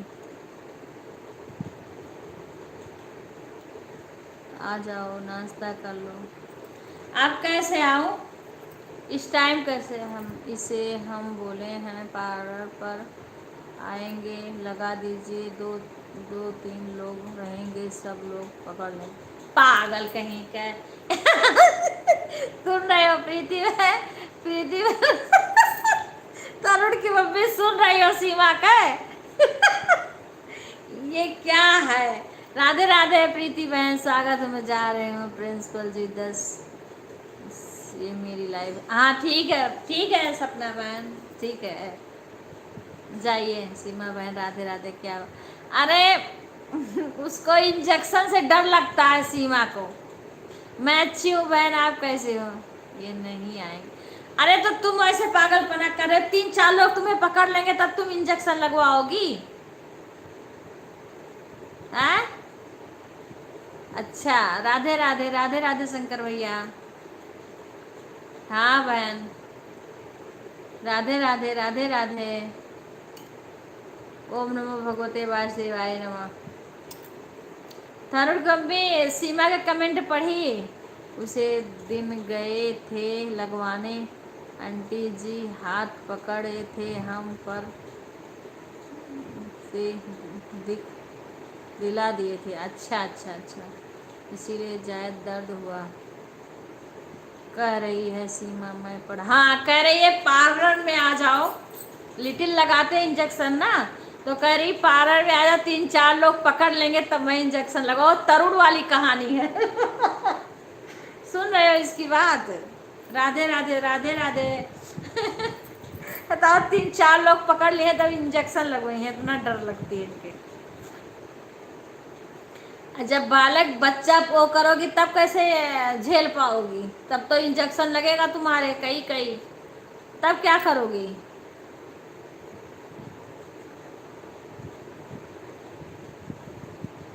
आ जाओ नाश्ता कर लो। आप कैसे आओ इस टाइम? कैसे हम बोले हैं पार्लर पर आएंगे, लगा दीजिए, दो दो तीन लोग रहेंगे, सब लोग पकड़ लें। पागल कहीं का। सुन रहे हो प्रीति है, प्रीति तरुण की मम्मी सुन रही हो सीमा का? ये क्या है? राधे राधे प्रीति बहन, स्वागत है। मैं जा रही हूँ प्रिंसिपल जी 10। ये मेरी लाइव। हाँ ठीक है सपना बहन, ठीक है जाइए। सीमा बहन राधे राधे। क्या? अरे उसको इंजेक्शन से डर लगता है सीमा को। मैं अच्छी हूँ बहन, आप कैसे हो? ये नहीं आएंगे। अरे तो तुम ऐसे पागलपना कर रहे हो, 3-4 लोग तुम्हें पकड़ लेंगे तब तुम इंजेक्शन लगवाओगी? हैं? अच्छा, राधे राधे राधे राधे शंकर भैया। हाँ बहन, राधे राधे राधे राधे। ओम नमो भगवते वासुदेवाय नमः। तरुण गंभीर सीमा का कमेंट पढ़ी। उसे दिन गए थे लगवाने, आंटी जी हाथ पकड़े थे हम पर से दिख दिला दिए थे। अच्छा अच्छा अच्छा, इसीलिए जायद दर्द हुआ। कह रही है सीमा मैं पढ़, हाँ कह रही है पार्लर में आ जाओ, लिटिल लगाते हैं इंजेक्शन ना, तो कह रही पार्लर में आ जाओ, 3-4 लोग पकड़ लेंगे तब मैं इंजेक्शन लगाओ। तरुण वाली कहानी है। सुन रहे हो इसकी बात? राधे राधे राधे राधे। बताओ 3-4 लोग पकड़ लिए तब इंजेक्शन लगवाई है, इतना डर लगती है इनके। जब बालक बच्चा वो करोगी तब कैसे झेल पाओगी? तब तो इंजेक्शन लगेगा तुम्हारे कई कई, तब क्या करोगी?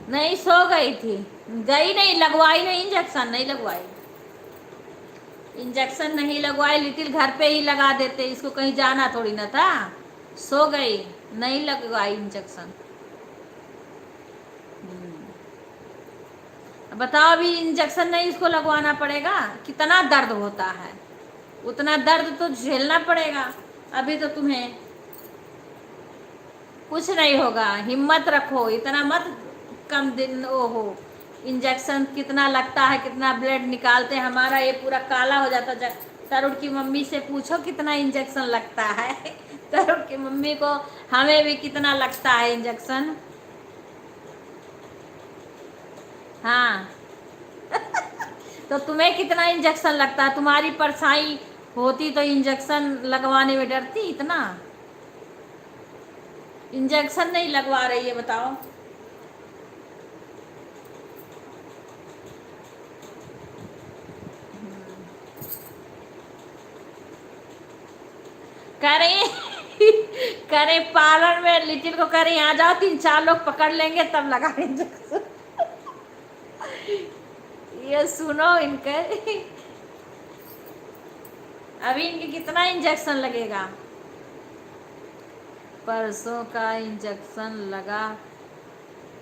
नहीं, सो गई थी, गई नहीं, लगवाई नहीं, इंजेक्शन नहीं लगवाई, इंजेक्शन नहीं लगवाई। लिटिल घर पे ही लगा देते, इसको कहीं जाना थोड़ी ना था। सो गई, नहीं लगवाई इंजेक्शन। बताओ अभी इंजेक्शन नहीं इसको लगवाना पड़ेगा, कितना दर्द होता है, उतना दर्द तो झेलना पड़ेगा। अभी तो तुम्हें कुछ नहीं होगा, हिम्मत रखो, इतना मत कम दिन ओहो। इंजेक्शन कितना लगता है, कितना ब्लड निकालते हैं, हमारा ये पूरा काला हो जाता है। तरुण की मम्मी से पूछो कितना इंजेक्शन लगता है। तरुण की मम्मी को, हमें भी कितना लगता है इंजेक्शन। हाँ। तो तुम्हें कितना इंजेक्शन लगता है? तुम्हारी परछाई होती तो इंजेक्शन लगवाने में डरती इतना? इंजेक्शन नहीं लगवा रही है, बताओ। करे करे पार्लर में लिटिल को करे आ जाओ, 3-4 लोग पकड़ लेंगे तब लगा इंजेक्शन। ये सुनो इनके, अभी इनके कितना इंजेक्शन लगेगा? परसों का इंजेक्शन लगा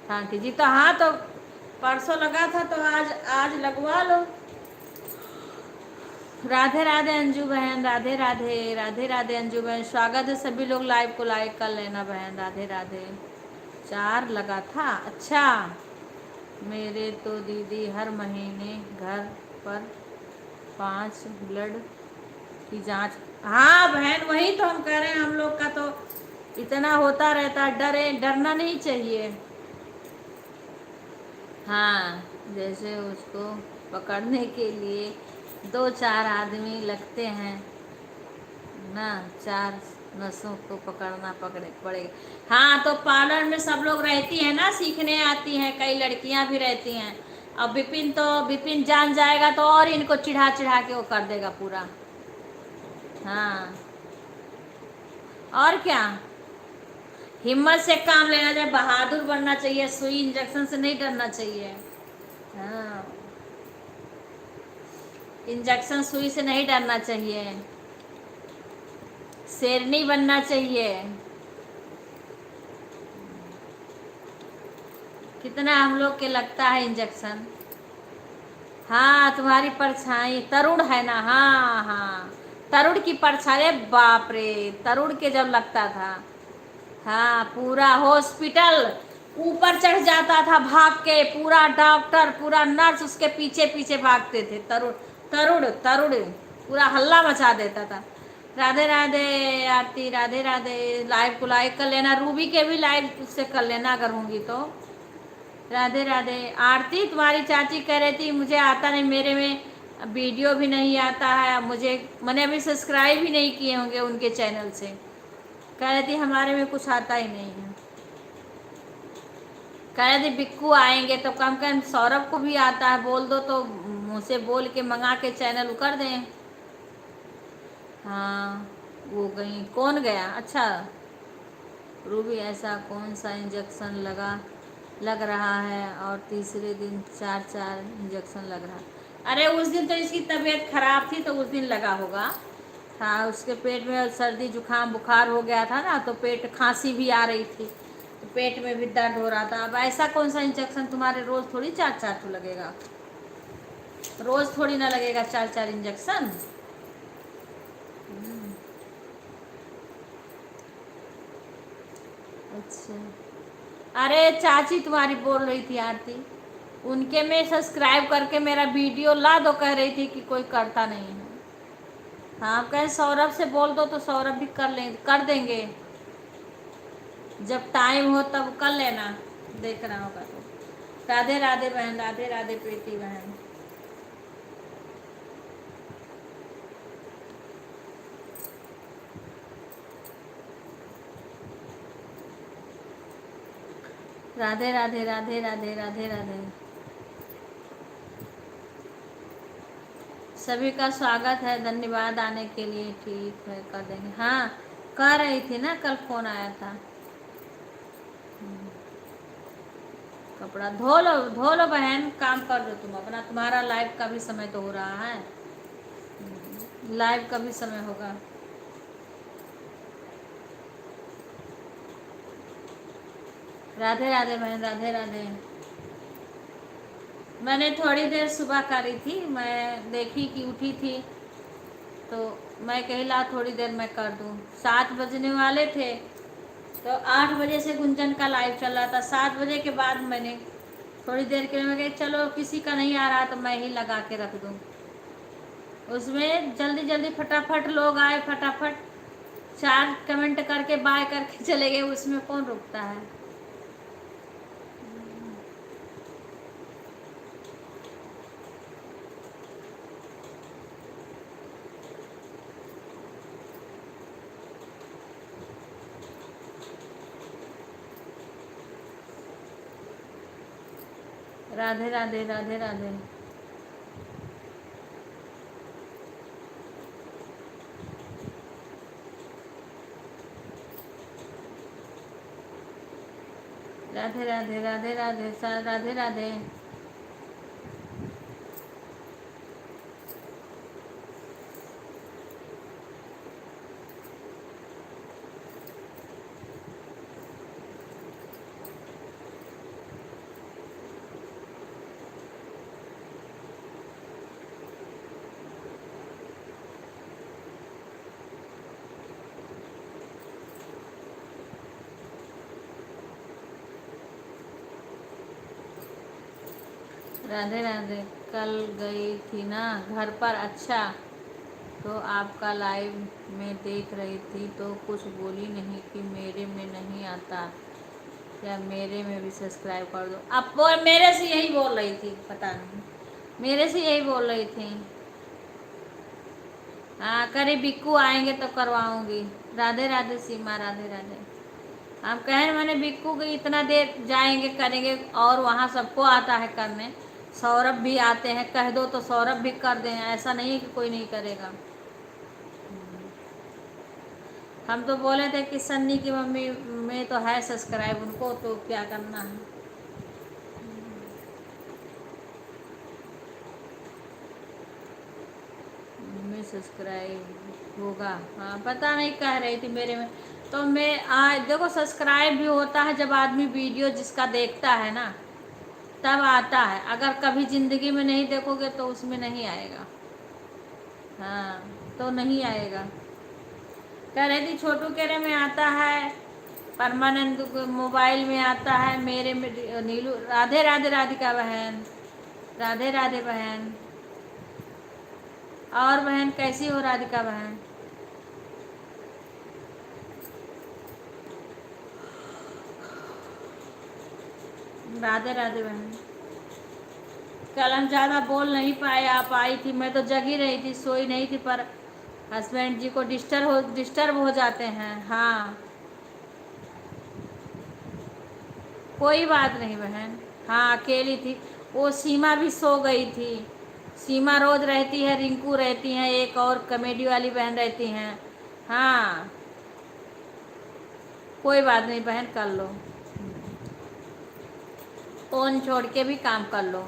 था आंटी जी, तो हाँ तो परसों लगा था तो आज आज लगवा लो। राधे राधे अंजू बहन, राधे राधे राधे राधे अंजू बहन, स्वागत है सभी लोग, लाइव को लाइक कर लेना बहन। राधे राधे। 4 लगा था, अच्छा। मेरे तो दीदी हर महीने घर पर 5 ब्लड की जांच। हाँ बहन, वही तो हम कह रहे हैं, हम लोग का तो इतना होता रहता, डरे डरना नहीं चाहिए। हाँ, जैसे उसको पकड़ने के लिए 2-4 आदमी लगते हैं ना, 4 नसों को पकड़ना पड़ेगा। हाँ तो पार्लर में सब लोग रहती हैं ना, सीखने आती हैं, कई लड़कियां भी रहती हैं। अब विपिन जान जाएगा तो और इनको चिढ़ा चिढ़ा के वो कर देगा पूरा। हाँ, और क्या, हिम्मत से काम लेना चाहिए, बहादुर बनना चाहिए, सुई इंजेक्शन से नहीं डरना चाहिए। हाँ, इंजेक्शन सुई से नहीं डरना चाहिए, शेरनी बनना चाहिए। कितना हम लोग के लगता है इंजेक्शन। हाँ, तुम्हारी परछाई तरुण है ना, हाँ हाँ, तरुण की परछाई, बाप रे, तरुण के जब लगता था, हाँ पूरा हॉस्पिटल ऊपर चढ़ जाता था भाग के, पूरा डॉक्टर पूरा नर्स उसके पीछे पीछे भागते थे। तरुण तरुण तरुण पूरा हल्ला मचा देता था। राधे राधे आरती, राधे राधे। लाइव को लाइक कर लेना, रूबी के भी लाइव उससे कर लेना अगर होंगी तो। राधे राधे आरती, तुम्हारी चाची कह रही थी मुझे आता नहीं, मेरे में वीडियो भी नहीं आता है, मुझे मैंने अभी सब्सक्राइब ही नहीं किए होंगे उनके चैनल से। कह रही थी हमारे में कुछ आता ही नहीं है। कह रहे थे बिक्कू आएंगे तो कम कम सौरभ को भी आता है, बोल दो तो मुझसे बोल के मंगा के चैनल कर दें। हाँ, वो गई, कौन गया? अच्छा रूबी, ऐसा कौन सा इंजेक्शन लग रहा है और तीसरे दिन 4-4 इंजेक्शन लग रहा है? अरे उस दिन तो इसकी तबीयत खराब थी तो उस दिन लगा होगा। हाँ, उसके पेट में सर्दी जुकाम बुखार हो गया था ना, तो पेट खांसी भी आ रही थी, तो पेट में भी दर्द हो रहा था। अब ऐसा कौन सा इंजेक्शन तुम्हारे रोज थोड़ी 4-4 तो लगेगा, रोज थोड़ी ना लगेगा 4-4 इंजेक्शन। अच्छा, अरे चाची तुम्हारी बोल रही थी आरती, उनके में सब्सक्राइब करके मेरा वीडियो ला दो, कह रही थी कि कोई करता नहीं है। हाँ, कहे सौरभ से बोल दो तो सौरभ भी कर देंगे, जब टाइम हो तब कर लेना, देखना होगा तो। राधे राधे बहन, राधे राधे प्रीति बहन। राधे राधे राधे राधे राधे राधे। सभी का स्वागत है, धन्यवाद आने के लिए। ठीक है, कर देंगे। हाँ, कह रही थी ना, कल फोन आया था। कपड़ा धो लो बहन, काम कर दो तुम अपना, तुम्हारा लाइव का भी समय तो हो रहा है, लाइव का भी समय होगा। राधे राधे बहन, राधे राधे। मैंने थोड़ी देर सुबह करी थी, मैं देखी कि उठी थी तो मैं कही ला थोड़ी देर मैं कर दूं। 7 बजने वाले थे तो 8 बजे से गुंजन का लाइव चल रहा था। 7 बजे के बाद मैंने थोड़ी देर के लिए मैं कही चलो किसी का नहीं आ रहा तो मैं ही लगा के रख दूं। उसमें जल्दी जल्दी फटाफट लोग आए, फटाफट 4 कमेंट करके बाय करके चले गए, उसमें कौन रुकता है। राधे राधे राधे राधे। राधे राधे राधे राधे राधे राधे। राधे राधे। कल गई थी ना घर पर। अच्छा, तो आपका लाइव में देख रही थी तो कुछ बोली नहीं कि मेरे में नहीं आता, या मेरे में भी सब्सक्राइब कर दो। अब वो मेरे से यही बोल रही थी, पता नहीं, मेरे से यही बोल रही थी। हाँ, करे बिक्कू आएंगे तो करवाऊंगी। राधे राधे सीमा, राधे राधे। हम कहें मैंने बिक्कू की इतना देर जाएंगे करेंगे, और वहाँ सबको आता है करने, सौरभ भी आते हैं, कह दो तो सौरभ भी कर दें, ऐसा नहीं है कि कोई नहीं करेगा। हम तो बोले थे कि सन्नी की मम्मी में तो है सब्सक्राइब, उनको तो क्या करना है। मम्मी सब्सक्राइब होगा, हाँ पता नहीं, कह रही थी मेरे में। तो मैं देखो सब्सक्राइब भी होता है जब आदमी वीडियो जिसका देखता है ना, तब आता है। अगर कभी ज़िंदगी में नहीं देखोगे तो उसमें नहीं आएगा। हाँ, तो नहीं आएगा। कह रही थी छोटू केरे में आता है, परमानंद मोबाइल में आता है, मेरे में नीलू। राधे राधे राधिका बहन, राधे राधे बहन। और बहन कैसी हो राधिका बहन? राधे राधे बहन। कल हम ज़्यादा बोल नहीं पाए, आप आई थी, मैं तो जगी रही थी, सोई नहीं थी, पर हस्बैंड जी को डिस्टर्ब हो जाते हैं। हाँ, कोई बात नहीं बहन। हाँ, अकेली थी। वो सीमा भी सो गई थी। सीमा रोज रहती है, रिंकू रहती हैं, एक और कॉमेडी वाली बहन रहती हैं। हाँ, कोई बात नहीं बहन, कर लो, फोन छोड़ के भी काम कर लो।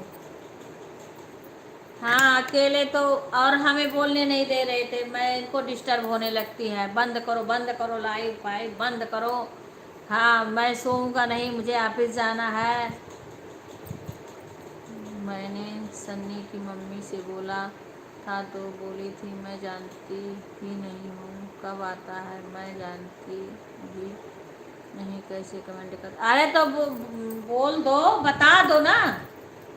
हाँ अकेले तो, और हमें बोलने नहीं दे रहे थे। मैं इनको डिस्टर्ब होने लगती है, बंद करो लाइव फाइव बंद करो। हाँ मैं सोऊंगा नहीं, मुझे ऑफिस जाना है। मैंने सन्नी की मम्मी से बोला था तो बोली थी मैं जानती ही नहीं हूँ कब आता है, मैं जानती भी नहीं कैसे कमेंट कर। अरे तो बोल दो, बता दो ना,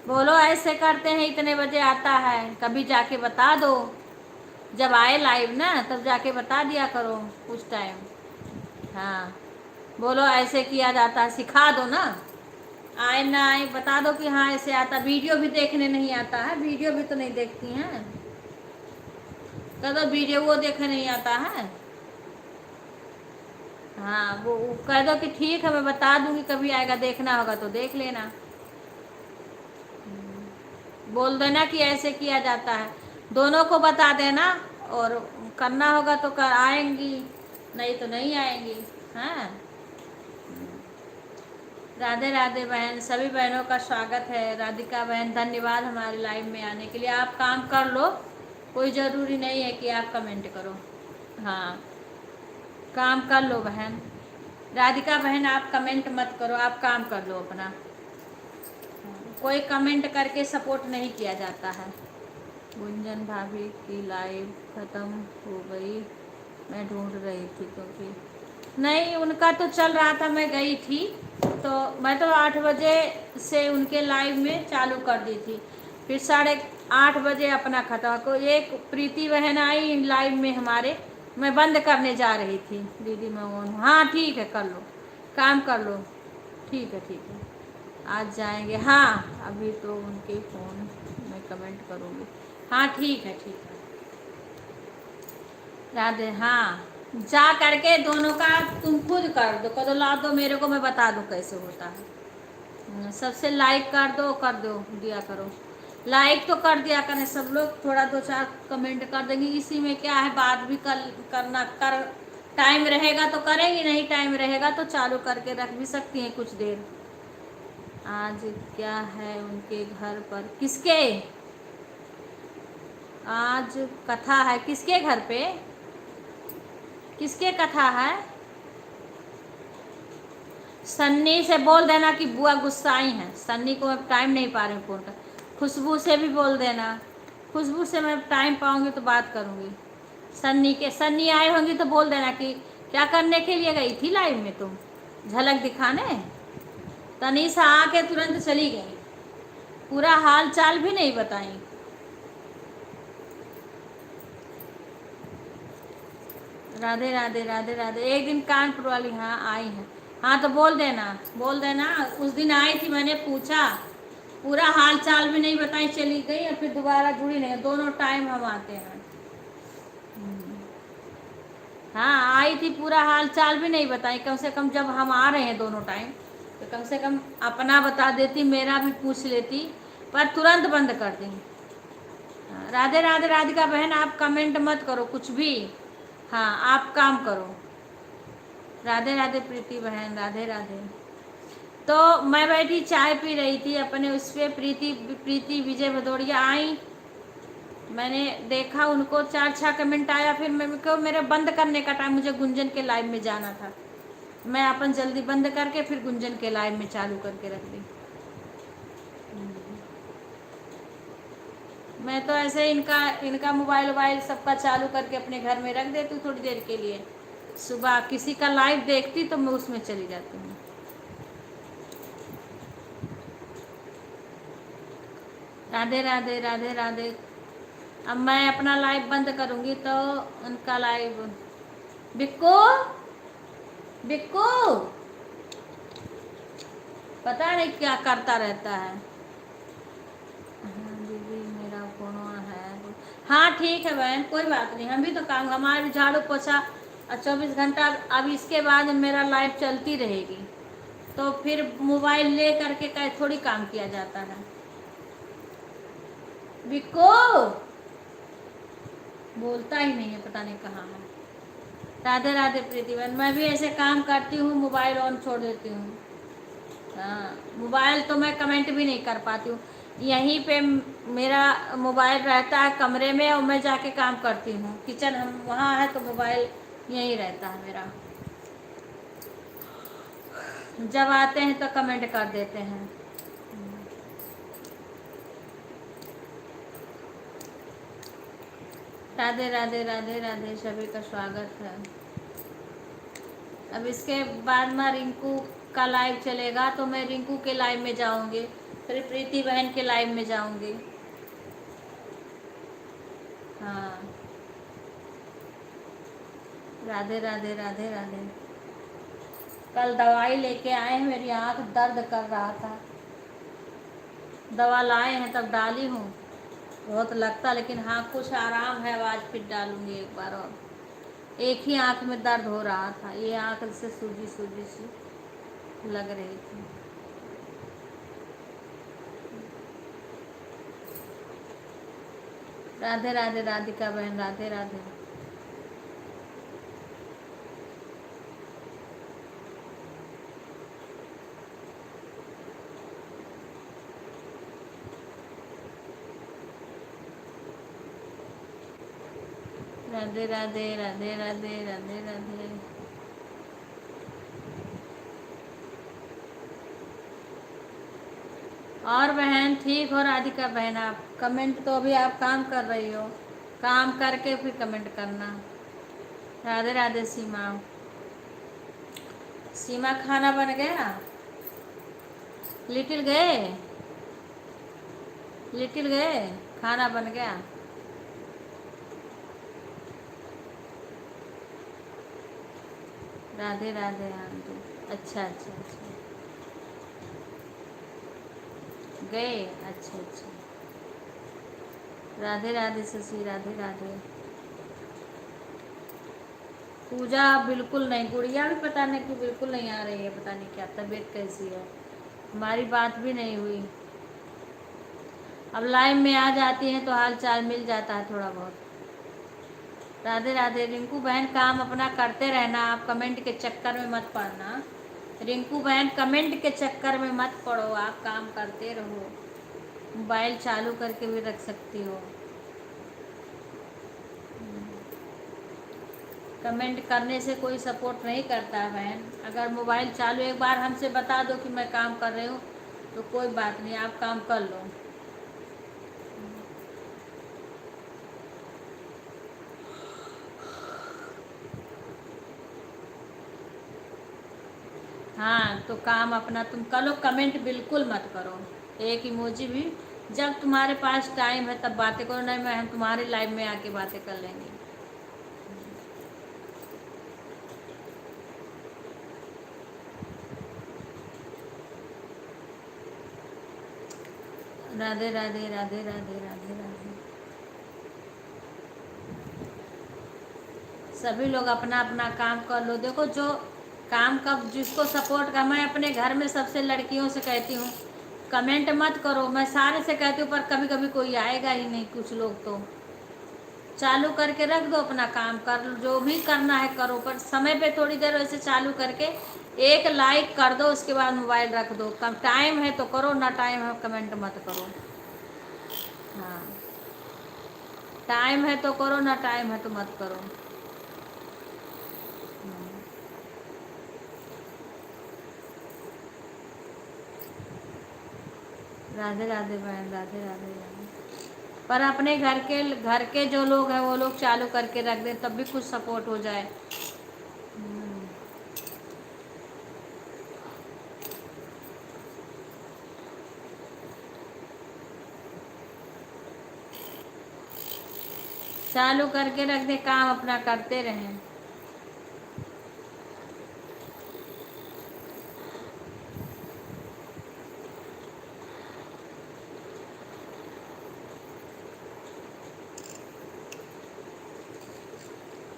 बोलो ऐसे करते हैं इतने बजे आता है, कभी जाके बता दो। जब आए लाइव ना तब जाके बता दिया करो उस टाइम। हाँ बोलो ऐसे किया जाता है, सिखा दो ना। आए ना आए बता दो कि हाँ ऐसे आता। वीडियो भी देखने नहीं आता है, वीडियो भी तो नहीं देखती हैं। कह दो वीडियो वो देखने नहीं आता है। हाँ वो कह दो कि ठीक है मैं बता दूंगी, कभी आएगा देखना होगा तो देख लेना। बोल देना कि ऐसे किया जाता है, दोनों को बता देना। और करना होगा तो कर आएंगी, नहीं तो नहीं आएंगी। हाँ राधे राधे बहन, सभी बहनों का स्वागत है। राधिका बहन धन्यवाद हमारे लाइव में आने के लिए। आप काम कर लो, कोई ज़रूरी नहीं है कि आप कमेंट करो। हाँ काम कर लो बहन। राधिका बहन आप कमेंट मत करो, आप काम कर लो अपना। कोई कमेंट करके सपोर्ट नहीं किया जाता है। गुंजन भाभी की लाइव ख़त्म हो गई, मैं ढूंढ रही थी क्योंकि नहीं उनका तो चल रहा था, मैं गई थी तो मैं तो 8 बजे से उनके लाइव में चालू कर दी थी, फिर 8:30 बजे अपना ख़त्म। को एक प्रीति बहन आई लाइव में हमारे, मैं बंद करने जा रही थी। दीदी मैं ऑन हूँ। हाँ ठीक है कर लो, काम कर लो। ठीक है ठीक है, आज जाएंगे। हाँ अभी तो उनके फ़ोन में कमेंट करूँगी। हाँ ठीक है ठीक है। राधे हाँ जा करके दोनों का तुम खुद कर दो, कदो ला दो मेरे को, मैं बता दूँ कैसे होता है। सबसे लाइक कर दो दिया करो, लाइक तो कर दिया करें सब लोग, थोड़ा 2-4 कमेंट कर देंगे, इसी में क्या है। बात भी करना कर, टाइम रहेगा तो करेंगे, नहीं टाइम रहेगा तो चालू करके रख भी सकती हैं कुछ देर। आज क्या है उनके घर पर, किसके आज कथा है, किसके घर पे, किसके कथा है। सन्नी से बोल देना कि बुआ गुस्साई हैं, सन्नी को मैं टाइम नहीं पा रही हूँ फ़ोन कर। खुशबू से भी बोल देना, खुशबू से मैं टाइम पाऊंगी तो बात करूंगी। सन्नी आए होंगी तो बोल देना कि क्या करने के लिए गई थी लाइव में तुम, झलक दिखाने। तनीषा आके तुरंत चली गई, पूरा हाल चाल भी नहीं बताई। राधे राधे राधे राधे। एक दिन कानपुर वाली हाँ आई है, हाँ तो बोल देना, बोल देना। उस दिन आई थी, मैंने पूछा, पूरा हाल चाल भी नहीं बताई, चली गई और फिर दोबारा जुड़ी नहीं। दोनों टाइम हम आते हैं। हाँ आई थी, पूरा हाल चाल भी नहीं बताई। कम से कम जब हम आ रहे हैं दोनों टाइम तो कम से कम अपना बता देती, मेरा भी पूछ लेती, पर तुरंत बंद कर दी। राधे राधे राधिका बहन आप कमेंट मत करो कुछ भी, हाँ आप काम करो। राधे राधे प्रीति बहन राधे राधे। तो मैं बैठी चाय पी रही थी अपने उस पर, प्रीति प्रीति विजय भदौड़िया आई, मैंने देखा उनको 4-6 कमेंट आया, फिर मैं को मेरे बंद करने का टाइम, मुझे गुंजन के लाइव में जाना था, मैं अपन जल्दी बंद करके फिर गुंजन के लाइव में चालू करके रख दी। मैं तो ऐसे इनका मोबाइल वोबाइल सबका चालू करके अपने घर में रख देती हूँ थोड़ी देर के लिए। सुबह किसी का लाइव देखती तो मैं उसमें चली जाती हूँ। राधे राधे राधे राधे। अब मैं अपना लाइव बंद करूँगी तो उनका लाइव। बिक्कू बिक्कू पता नहीं क्या करता रहता है। हाँ दीदी मेरा फोन है। हाँ ठीक है बहन कोई बात नहीं, हम भी तो काम, हमारे भी झाड़ू पोछा 24 घंटा। अब इसके बाद मेरा लाइव चलती रहेगी तो फिर मोबाइल ले करके थोड़ी काम किया जाता है। बिक्कू बोलता ही नहीं है, पता नहीं कहाँ है। राधे राधे प्रीति बहन, मैं भी ऐसे काम करती हूँ, मोबाइल ऑन छोड़ देती हूँ। हाँ मोबाइल तो मैं कमेंट भी नहीं कर पाती हूँ। यहीं पे मेरा मोबाइल रहता है कमरे में, और मैं जाके काम करती हूँ। किचन हम वहाँ है तो मोबाइल यहीं रहता है मेरा। जब आते हैं तो कमेंट कर देते हैं। राधे राधे राधे राधे, सभी का स्वागत है। अब इसके बाद में रिंकू का लाइव चलेगा तो मैं रिंकू के लाइव में जाऊंगी, फिर प्रीति बहन के लाइव में जाऊंगी। हाँ, राधे राधे राधे राधे। कल दवाई लेके आए हैं, मेरी आंख दर्द कर रहा था, दवा लाए हैं तब डाली हूँ। बहुत लगता, लेकिन हाँ कुछ आराम है, आज फिर डालूंगी एक बार और। एक ही आंख में दर्द हो रहा था, ये आंख से सूजी सूजी सी लग रही थी। राधे राधे राधिका बहन, राधे राधे। राधे राधे राधे राधे राधे राधे। और बहन ठीक हो राधिका बहन? आप कमेंट तो अभी आप काम कर रही हो, काम करके फिर कमेंट करना। राधे राधे सीमा। सीमा खाना बन गया? लिटिल गए? लिटिल गए? खाना बन गया? राधे राधे आंटी। अच्छा अच्छा अच्छा, गए? अच्छा अच्छा। राधे राधे शशि, राधे राधे। पूजा बिल्कुल नहीं, गुड़िया भी पता नहीं कि बिल्कुल नहीं आ रही है, पता नहीं क्या तबीयत कैसी है, हमारी बात भी नहीं हुई। अब लाइव में आ जाती हैं तो हाल चाल मिल जाता है थोड़ा बहुत। राधे राधे रिंकू बहन, काम अपना करते रहना, आप कमेंट के चक्कर में मत पड़ना। रिंकू बहन कमेंट के चक्कर में मत पड़ो, आप काम करते रहो, मोबाइल चालू करके भी रख सकती हो। कमेंट करने से कोई सपोर्ट नहीं करता है बहन। अगर मोबाइल चालू एक बार हमसे बता दो कि मैं काम कर रही हूँ तो कोई बात नहीं, आप काम कर लो। हाँ, तो काम अपना तुम कर लो, कमेंट बिल्कुल मत करो, एक इमोजी भी। जब तुम्हारे पास टाइम है तब बातें करो, नहीं मैं हम तुम्हारे लाइव में आके बातें कर लेंगे। राधे राधे राधे राधे राधे राधे। सभी लोग अपना अपना काम कर लो। देखो जो काम का जिसको सपोर्ट कर, मैं अपने घर में सबसे लड़कियों से कहती हूँ कमेंट मत करो, मैं सारे से कहती हूँ, पर कभी कभी कोई आएगा ही नहीं, कुछ लोग तो। चालू करके रख दो, अपना काम कर लो, जो भी करना है करो, पर समय पे थोड़ी देर वैसे चालू करके एक लाइक कर दो, उसके बाद मोबाइल रख दो। कम टाइम है तो करो, ना टाइम है कमेंट मत करो। हाँ, टाइम है तो करो, ना टाइम है तो मत करो। राधे राधे बहन, राधे राधे राधे। पर अपने घर के जो लोग हैं वो लोग चालू करके रख दें, तब भी कुछ सपोर्ट हो जाए। चालू करके रख दे, काम अपना करते रहें।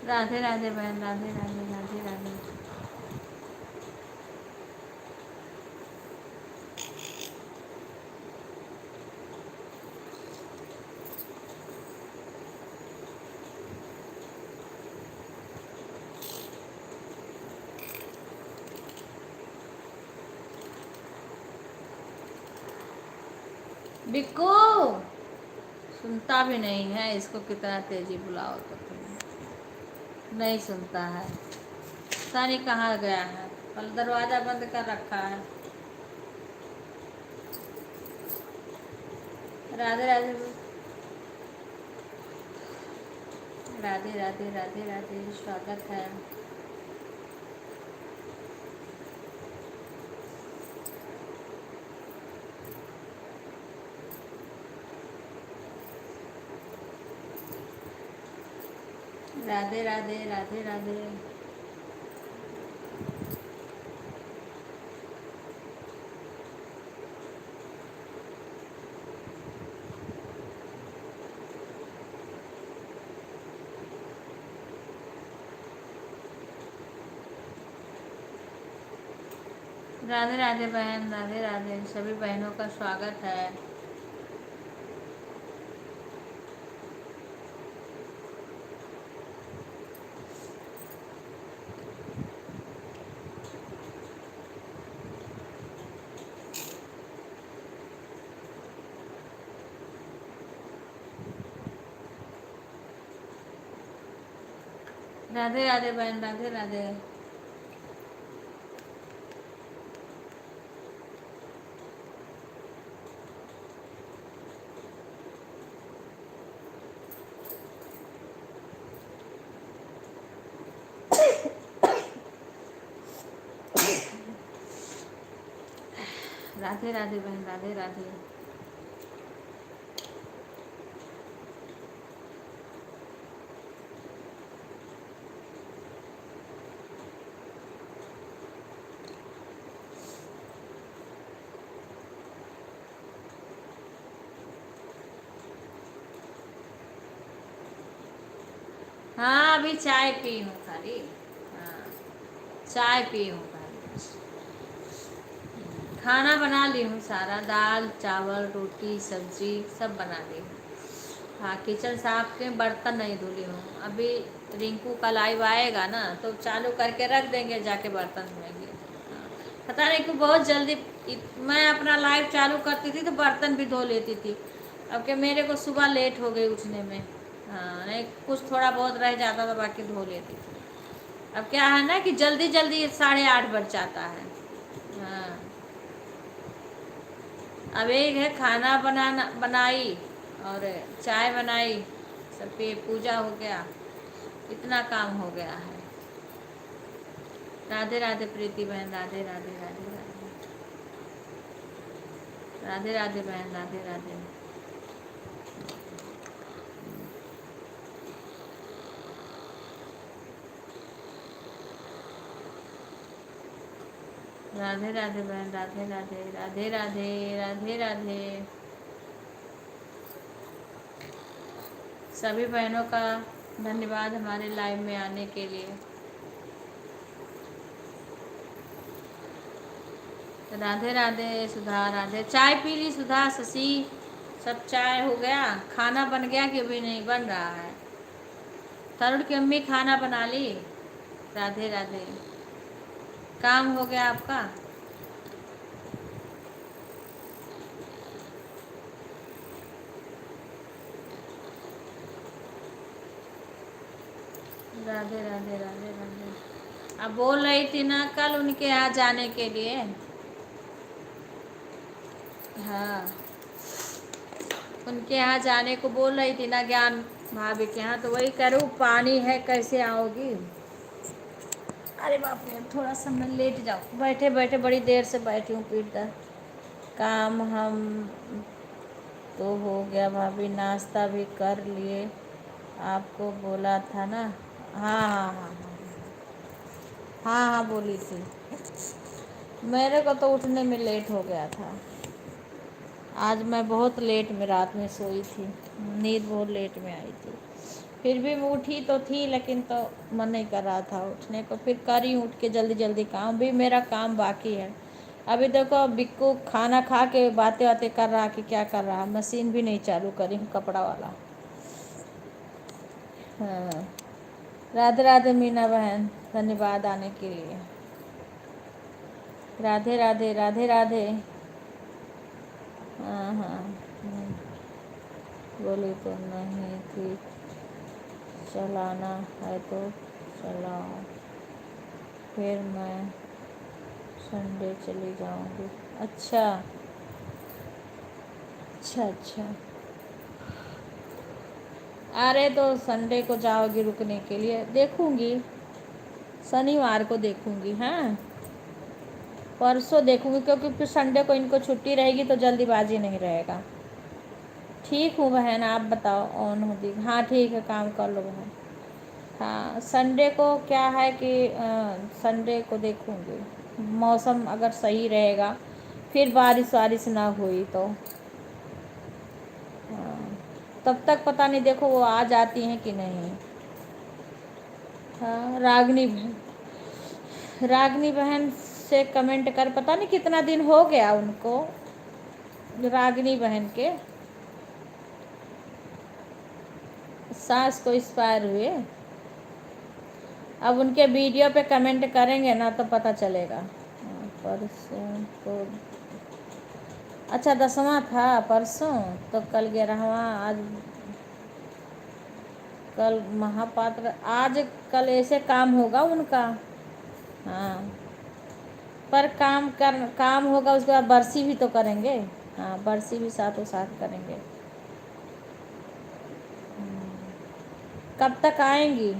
राधे राधे बहन, राधे राधे राधे राधे। बिक्कू सुनता भी नहीं है, इसको कितना तेजी बुलाओ तो नहीं सुनता है। पता नहीं कहाँ गया है, कल दरवाजा बंद कर रखा है। राधे राधे राधे राधे राधे राधे, स्वागत है। राधे राधे राधे राधे। राधे राधे बहन, राधे राधे, सभी बहनों का स्वागत है। राधे राधे बहन, राधे राधे। राधे राधे बहन, राधे राधे। हाँ अभी चाय पी हूँ खाली। हाँ चाय पी हूँ खाली। खाना बना ली हूँ सारा, दाल चावल रोटी सब्जी सब बना ली हूँ। हाँ किचन साफ के, बर्तन नहीं धुली हूँ अभी। रिंकू का लाइव आएगा ना तो चालू करके रख देंगे, जाके बर्तन धोएंगे। हाँ, पता नहीं क्यों बहुत जल्दी मैं अपना लाइव चालू करती थी तो बर्तन भी धो लेती थी। अब के मेरे को सुबह लेट हो गई उठने में। हाँ नहीं कुछ थोड़ा बहुत रह जाता था, बाकी धो लेती थी। अब क्या है ना कि जल्दी जल्दी 8:30 बज जाता है। हाँ अब एक है खाना बनाई और चाय बनाई, सब पे पूजा हो गया, इतना काम हो गया है। राधे राधे प्रीति बहन, राधे राधे राधे राधे। राधे राधे बहन, राधे राधे। राधे राधे बहन, राधे राधे राधे राधे राधे राधे। सभी बहनों का धन्यवाद हमारे लाइव में आने के लिए। राधे राधे सुधा, राधे। चाय पी ली सुधा, शशि सब चाय हो गया? खाना बन गया कि अभी नहीं बन रहा है? तरुण की अम्मी खाना बना ली? राधे राधे। काम हो गया आपका? राधे राधे राधे राधे। अब बोल रही थी ना कल उनके यहाँ जाने के लिए। हाँ उनके यहाँ जाने को बोल रही थी ना ज्ञान भाभी के यहाँ, तो वही करूँ पानी है कैसे आओगी। अरे बाप रे थोड़ा सा मैं लेट जाऊँ, बैठे बैठे बड़ी देर से बैठी हूँ, पीठ दर्द। काम हम तो हो गया भाभी, नाश्ता भी कर लिए, आपको बोला था ना। हाँ हाँ हाँ हाँ हाँ हाँ बोली थी। मेरे को तो उठने में लेट हो गया था। आज मैं बहुत लेट में रात में सोई थी, नींद बहुत लेट में आई थी। फिर भी मैं उठी तो थी, लेकिन तो मन नहीं कर रहा था उठने को। फिर करी उठ के जल्दी जल्दी काम, भी मेरा काम बाकी है। अभी देखो बिक्कू खाना खा के बातें बातें कर रहा कि क्या कर रहा, मशीन भी नहीं चालू करी हूँ कपड़ा वाला। हाँ राधे राधे मीना बहन, धन्यवाद आने के लिए। राधे राधे राधे राधे। हाँ हाँ बोली तो नहीं थी, चलाना है तो चलाओ, फिर मैं संडे चली जाऊंगी। अच्छा अच्छा अच्छा। अरे तो संडे को जाओगी रुकने के लिए? देखूंगी, शनिवार को देखूंगी। हाँ, परसों देखूंगी, क्योंकि फिर संडे को इनको छुट्टी रहेगी तो जल्दीबाजी नहीं रहेगा। ठीक हूँ बहन, आप बताओ। ऑन होगी? हाँ ठीक है, काम कर लो बहन। हाँ, संडे को क्या है कि संडे को देखूंगी, मौसम अगर सही रहेगा, फिर बारिश वारिश ना हुई तो। हाँ, तब तक पता नहीं, देखो वो आ जाती हैं कि नहीं। हाँ, रागनी बहन से कमेंट कर, पता नहीं कितना दिन हो गया उनको, रागनी बहन के सास को एक्सपायर हुए। अब उनके वीडियो पे कमेंट करेंगे ना तो पता चलेगा। हाँ, परसों को। अच्छा 10वां था परसों, तो कल 11वां, आज कल महापात्र, आज कल ऐसे काम होगा उनका। हाँ, पर काम होगा, उसके बाद बरसी भी तो करेंगे। हाँ, बरसी भी साथों साथ करेंगे। कब तक आएंगी?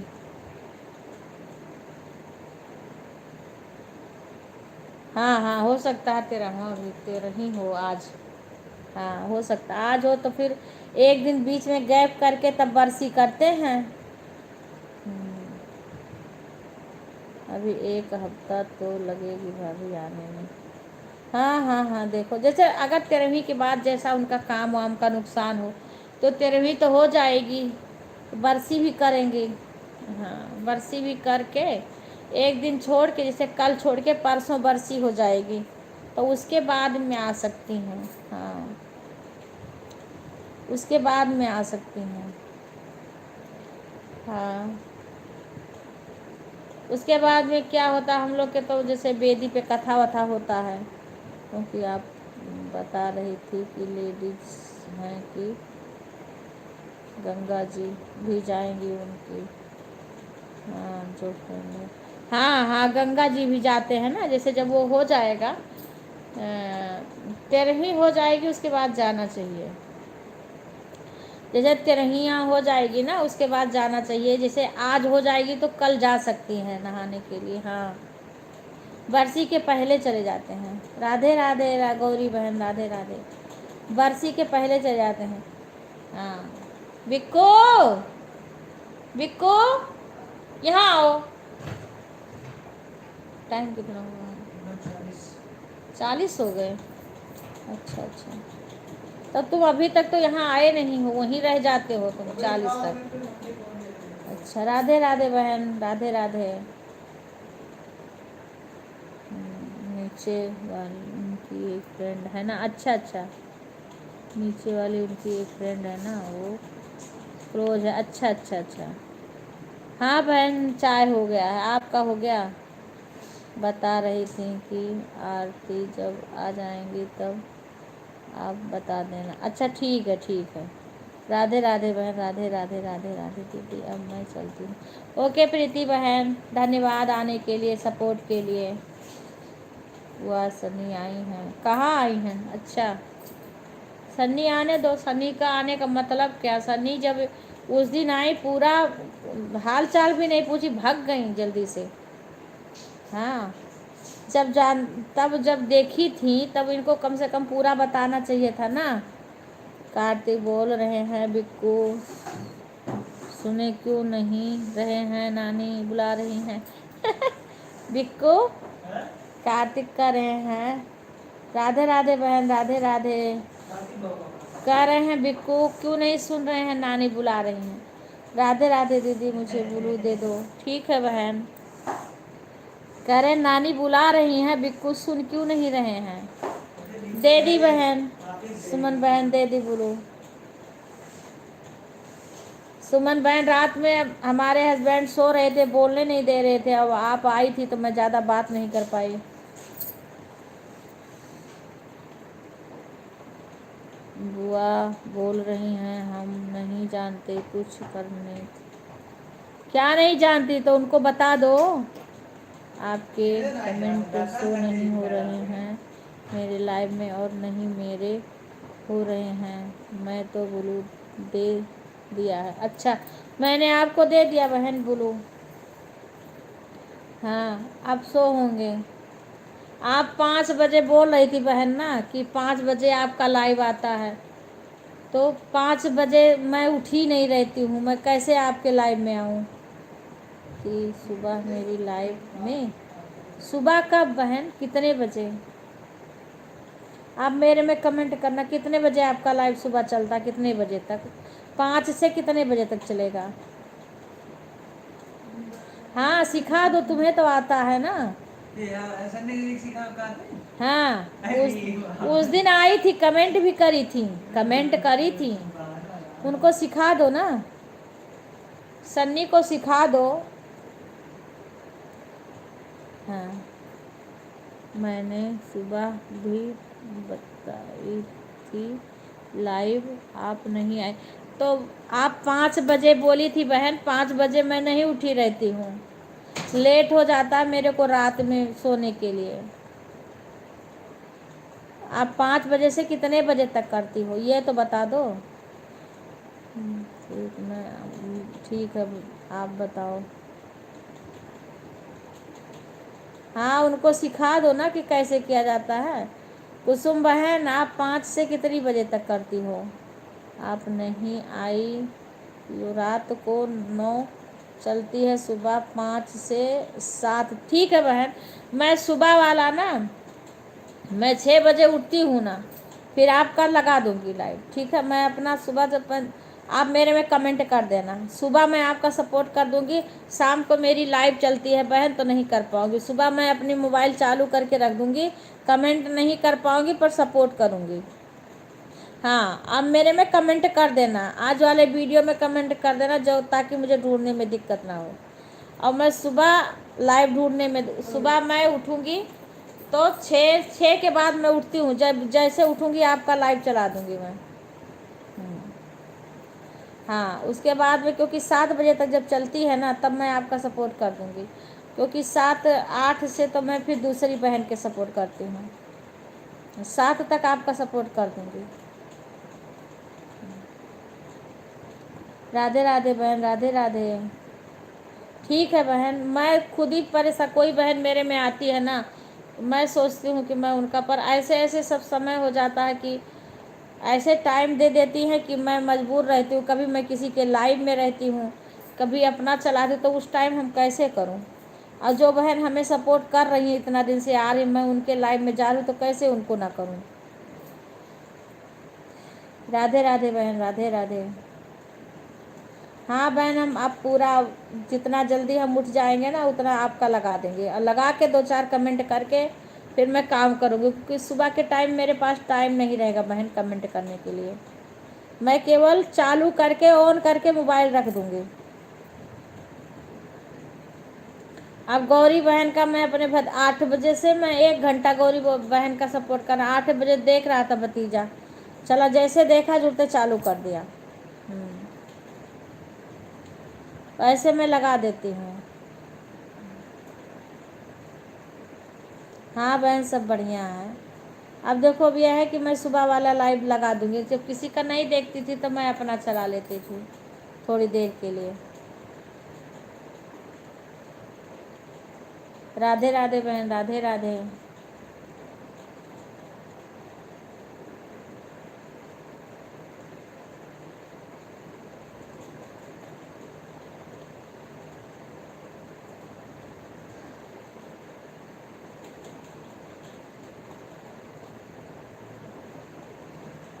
हाँ हाँ, हो सकता है 13वां भी 13 ही हो आज। हाँ, हो सकता है आज हो, तो फिर एक दिन बीच में गैप करके तब बरसी करते हैं। अभी 1 हफ्ता तो लगेगी भाभी आने में। हाँ हाँ हाँ, देखो जैसे अगर 13वीं के बाद जैसा उनका काम वाम का नुकसान हो तो 13वीं तो हो जाएगी, बरसी भी करेंगी। हाँ, बरसी भी करके एक दिन छोड़ के, जैसे कल छोड़ के परसों बरसी हो जाएगी, तो उसके बाद में आ सकती हैं। हाँ, उसके बाद में आ सकती हैं। हाँ, उसके बाद में क्या होता है हम लोग के, तो जैसे बेदी पे कथा वथा होता है, क्योंकि आप बता रही थी कि लेडीज़ हैं कि गंगा जी भी जाएंगी उनकी। हाँ, जो फ्रेंड। हाँ हाँ, गंगा जी भी जाते हैं ना, जैसे जब वो हो जाएगा 13वीं हो जाएगी उसके बाद जाना चाहिए। जैसे 13वीं हो जाएगी ना उसके बाद जाना चाहिए, जैसे आज हो जाएगी तो कल जा सकती हैं नहाने के लिए। हाँ, बरसी के पहले चले जाते हैं। राधे राधे गौरी बहन, राधे राधे। बरसी के पहले चले जाते हैं। हाँ, बिक्को बिक्को, यहाँ आओ। टाइम कितना हुआ? 40 हो गए। अच्छा अच्छा, तब तुम अभी तक तो यहाँ आए नहीं हो, वहीं रह जाते हो तुम 40 तक। अच्छा, राधे राधे बहन, राधे राधे। नीचे वाली उनकी एक फ्रेंड है ना? अच्छा अच्छा, नीचे वाली उनकी एक फ्रेंड है ना, वो रोज है। अच्छा अच्छा अच्छा। हाँ बहन, चाय हो गया है, आपका हो गया? बता रही थी कि आरती जब आ जाएंगी तब आप बता देना। अच्छा ठीक है ठीक है। राधे राधे बहन, राधे राधे राधे राधे दीदी, अब मैं चलती हूँ। ओके प्रीति बहन, धन्यवाद आने के लिए, सपोर्ट के लिए। वह सनी आई हैं? कहाँ आई हैं? अच्छा, सन्नी आने दो। सन्नी का आने का मतलब क्या, सन्नी जब उस दिन आई पूरा हाल चाल भी नहीं पूछी, भाग गई जल्दी से। हाँ, तब जब देखी थी तब इनको कम से कम पूरा बताना चाहिए था ना। कार्तिक बोल रहे हैं बिक्कू सुने क्यों नहीं रहे हैं, नानी बुला रही हैं। बिक्कू, कार्तिक कर रहे हैं राधे राधे बहन, राधे राधे कह रहे हैं। बिक्कू क्यों नहीं सुन रहे हैं, नानी बुला रही हैं। राधे राधे दीदी, मुझे ब्लू दे दो। ठीक है बहन, कह रहे नानी बुला रही हैं, बिक्कू सुन क्यों नहीं रहे हैं। दे दी बहन, सुमन बहन दे दी ब्लू। सुमन बहन, रात में हमारे हस्बैंड सो रहे थे, बोलने नहीं दे रहे थे, अब आप आई थी तो मैं ज़्यादा बात नहीं कर पाई। बुआ बोल रही हैं हम नहीं जानते कुछ करने। क्या नहीं जानती तो उनको बता दो। आपके कमेंट शो नहीं हो रहे हैं मेरे लाइव में और नहीं मेरे हो रहे हैं। मैं तो ब्लू दे दिया है। अच्छा, मैंने आपको दे दिया बहन ब्लू। हाँ, अब शो होंगे। आप 5 बजे बोल रही थी बहन ना कि 5 बजे आपका लाइव आता है, तो 5 बजे मैं उठी नहीं रहती हूँ, मैं कैसे आपके लाइव में आऊँ? कि सुबह मेरी लाइव में, सुबह कब बहन, कितने बजे? आप मेरे में कमेंट करना कितने बजे आपका लाइव सुबह चलता, कितने बजे तक? 5 से कितने बजे तक चलेगा? हाँ सिखा दो, तुम्हें तो आता है ना। हाँ, उस दिन आई थी, कमेंट भी करी थी, कमेंट करी थी। उनको सिखा दो ना, सन्नी को सिखा दो। हाँ, मैंने सुबह भी बताई थी लाइव आप नहीं आए, तो आप 5 बजे बोली थी बहन। 5 बजे मैं नहीं उठी रहती हूँ, लेट हो जाता है मेरे को रात में सोने के लिए। आप 5 बजे से कितने बजे तक करती हो ये तो बता दो। ठीक, मैं ठीक है, आप बताओ। हाँ, उनको सिखा दो ना कि कैसे किया जाता है। कुसुम बहन, आप 5 से कितनी बजे तक करती हो? आप नहीं आई, यो रात को 9 चलती है, सुबह 5 से 7। ठीक है बहन, मैं सुबह वाला ना, मैं 6 बजे उठती हूँ ना, फिर आपका लगा दूँगी लाइव। ठीक है, मैं अपना सुबह जब आप मेरे में कमेंट कर देना, सुबह मैं आपका सपोर्ट कर दूँगी। शाम को मेरी लाइव चलती है बहन तो नहीं कर पाऊँगी, सुबह मैं अपनी मोबाइल चालू करके रख दूँगी, कमेंट नहीं कर पाऊँगी पर सपोर्ट करूँगी। हाँ, आप मेरे में कमेंट कर देना, आज वाले वीडियो में कमेंट कर देना, जो ताकि मुझे ढूंढने में दिक्कत ना हो। और मैं सुबह लाइव ढूंढने में, सुबह मैं उठूँगी तो 6 के बाद मैं उठती हूँ, जब जैसे उठूँगी आपका लाइव चला दूँगी मैं। हाँ, उसके बाद में क्योंकि 7 बजे तक जब चलती है ना, तब मैं आपका सपोर्ट कर दूँगी, क्योंकि 7-8 से तो मैं फिर दूसरी बहन के सपोर्ट करती हूँ। 7 तक आपका सपोर्ट कर दूँगी। राधे राधे बहन, राधे राधे। ठीक है बहन, मैं खुद ही परेशान, कोई बहन मेरे में आती है ना, मैं सोचती हूँ कि मैं उनका, पर ऐसे ऐसे सब समय हो जाता है कि ऐसे टाइम दे देती हैं कि मैं मजबूर रहती हूँ। कभी मैं किसी के लाइव में रहती हूँ, कभी अपना चलाती, तो उस टाइम हम कैसे करूँ? और जो बहन हमें सपोर्ट कर रही है, इतना दिन से आ रही, मैं उनके लाइव में जा रही हूँ तो कैसे उनको ना करूँ? राधे राधे बहन, राधे राधे। हाँ बहन, हम आप पूरा, जितना जल्दी हम उठ जाएंगे ना उतना आपका लगा देंगे, और लगा के 2-4 कमेंट करके फिर मैं काम करूँगी, क्योंकि सुबह के टाइम मेरे पास टाइम नहीं रहेगा बहन कमेंट करने के लिए। मैं केवल चालू करके ऑन करके मोबाइल रख दूँगी। अब गौरी बहन का मैं अपने 8 बजे से मैं 1 घंटा गौरी बहन का सपोर्ट करना। 8 बजे देख रहा था भतीजा, चला जैसे देखा जुड़ते चालू कर दिया। ऐसे मैं लगा देती हूँ। हाँ बहन, सब बढ़िया है। अब देखो, अब यह है कि मैं सुबह वाला लाइव लगा दूँगी, जब किसी का नहीं देखती थी तो मैं अपना चला लेती थी थोड़ी देर के लिए। राधे राधे बहन, राधे राधे।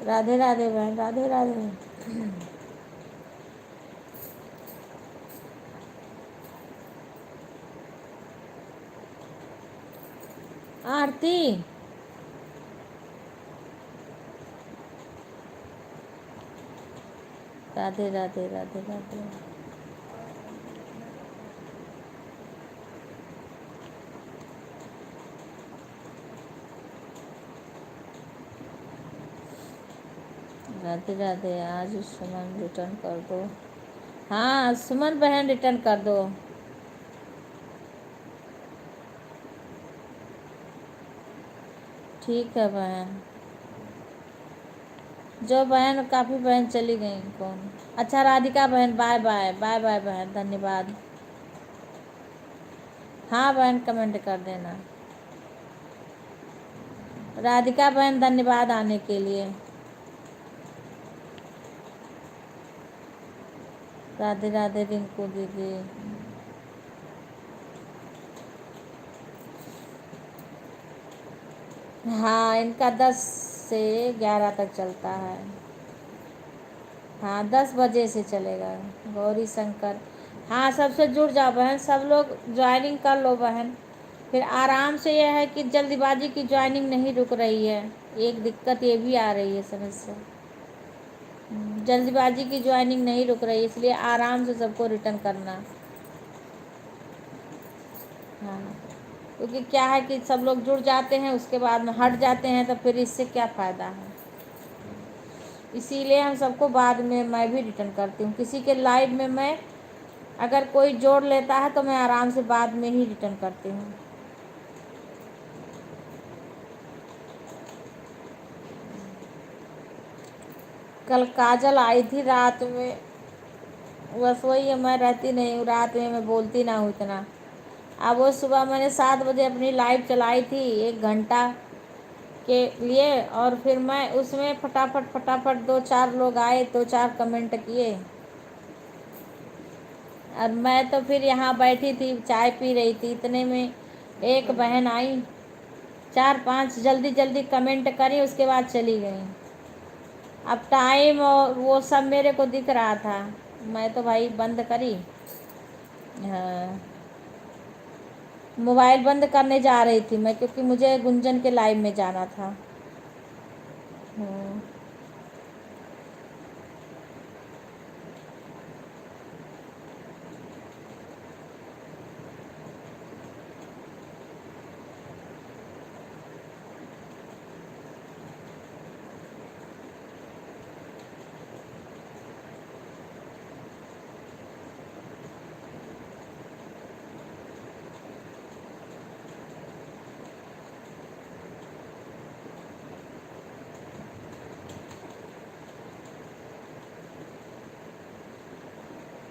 राधे राधे बहन, राधे राधे। आरती, राधे राधे, राधे राधे। राधे राधे। आज सुमन रिटर्न कर दो। हाँ सुमन बहन रिटर्न कर दो। ठीक है बहन। जो बहन, काफ़ी बहन चली गई कौन। अच्छा राधिका बहन, बाय बाय बाय बाय बहन, धन्यवाद। हाँ बहन कमेंट कर देना। राधिका बहन धन्यवाद आने के लिए। राधे राधे रिंकू दीदी। हाँ इनका 10 से 11 तक चलता है। हाँ 10 बजे से चलेगा। गौरी शंकर। हाँ सबसे जुड़ जाओ बहन, सब लोग ज्वाइनिंग कर लो बहन। फिर आराम से। यह है कि जल्दीबाजी की ज्वाइनिंग नहीं रुक रही है। एक दिक्कत ये भी आ रही है समस्या। जल्दबाजी की ज्वाइनिंग नहीं रुक रही, इसलिए आराम से सबको रिटर्न करना। हाँ क्योंकि क्या है कि सब लोग जुड़ जाते हैं, उसके बाद में हट जाते हैं, तो फिर इससे क्या फ़ायदा है। इसीलिए हम सबको बाद में मैं भी रिटर्न करती हूँ। किसी के लाइव में मैं अगर कोई जोड़ लेता है तो मैं आराम से बाद में ही रिटर्न करती हूँ। कल काजल आई थी रात में। बस वही है, मैं रहती नहीं हूँ रात में, मैं बोलती ना हूँ इतना। अब वो सुबह मैंने 7 बजे अपनी लाइव चलाई थी 1 घंटा के लिए, और फिर मैं उसमें फटाफट फटाफट 2-4 लोग आए, 2-4 कमेंट किए, और मैं तो फिर यहाँ बैठी थी चाय पी रही थी, इतने में एक बहन आई, 4-5 जल्दी जल्दी कमेंट करी, उसके बाद चली गई। अब टाइम और वो सब मेरे को दिख रहा था, मैं तो भाई बंद करी। हाँ मोबाइल बंद करने जा रही थी मैं, क्योंकि मुझे गुंजन के लाइव में जाना था। हम्म।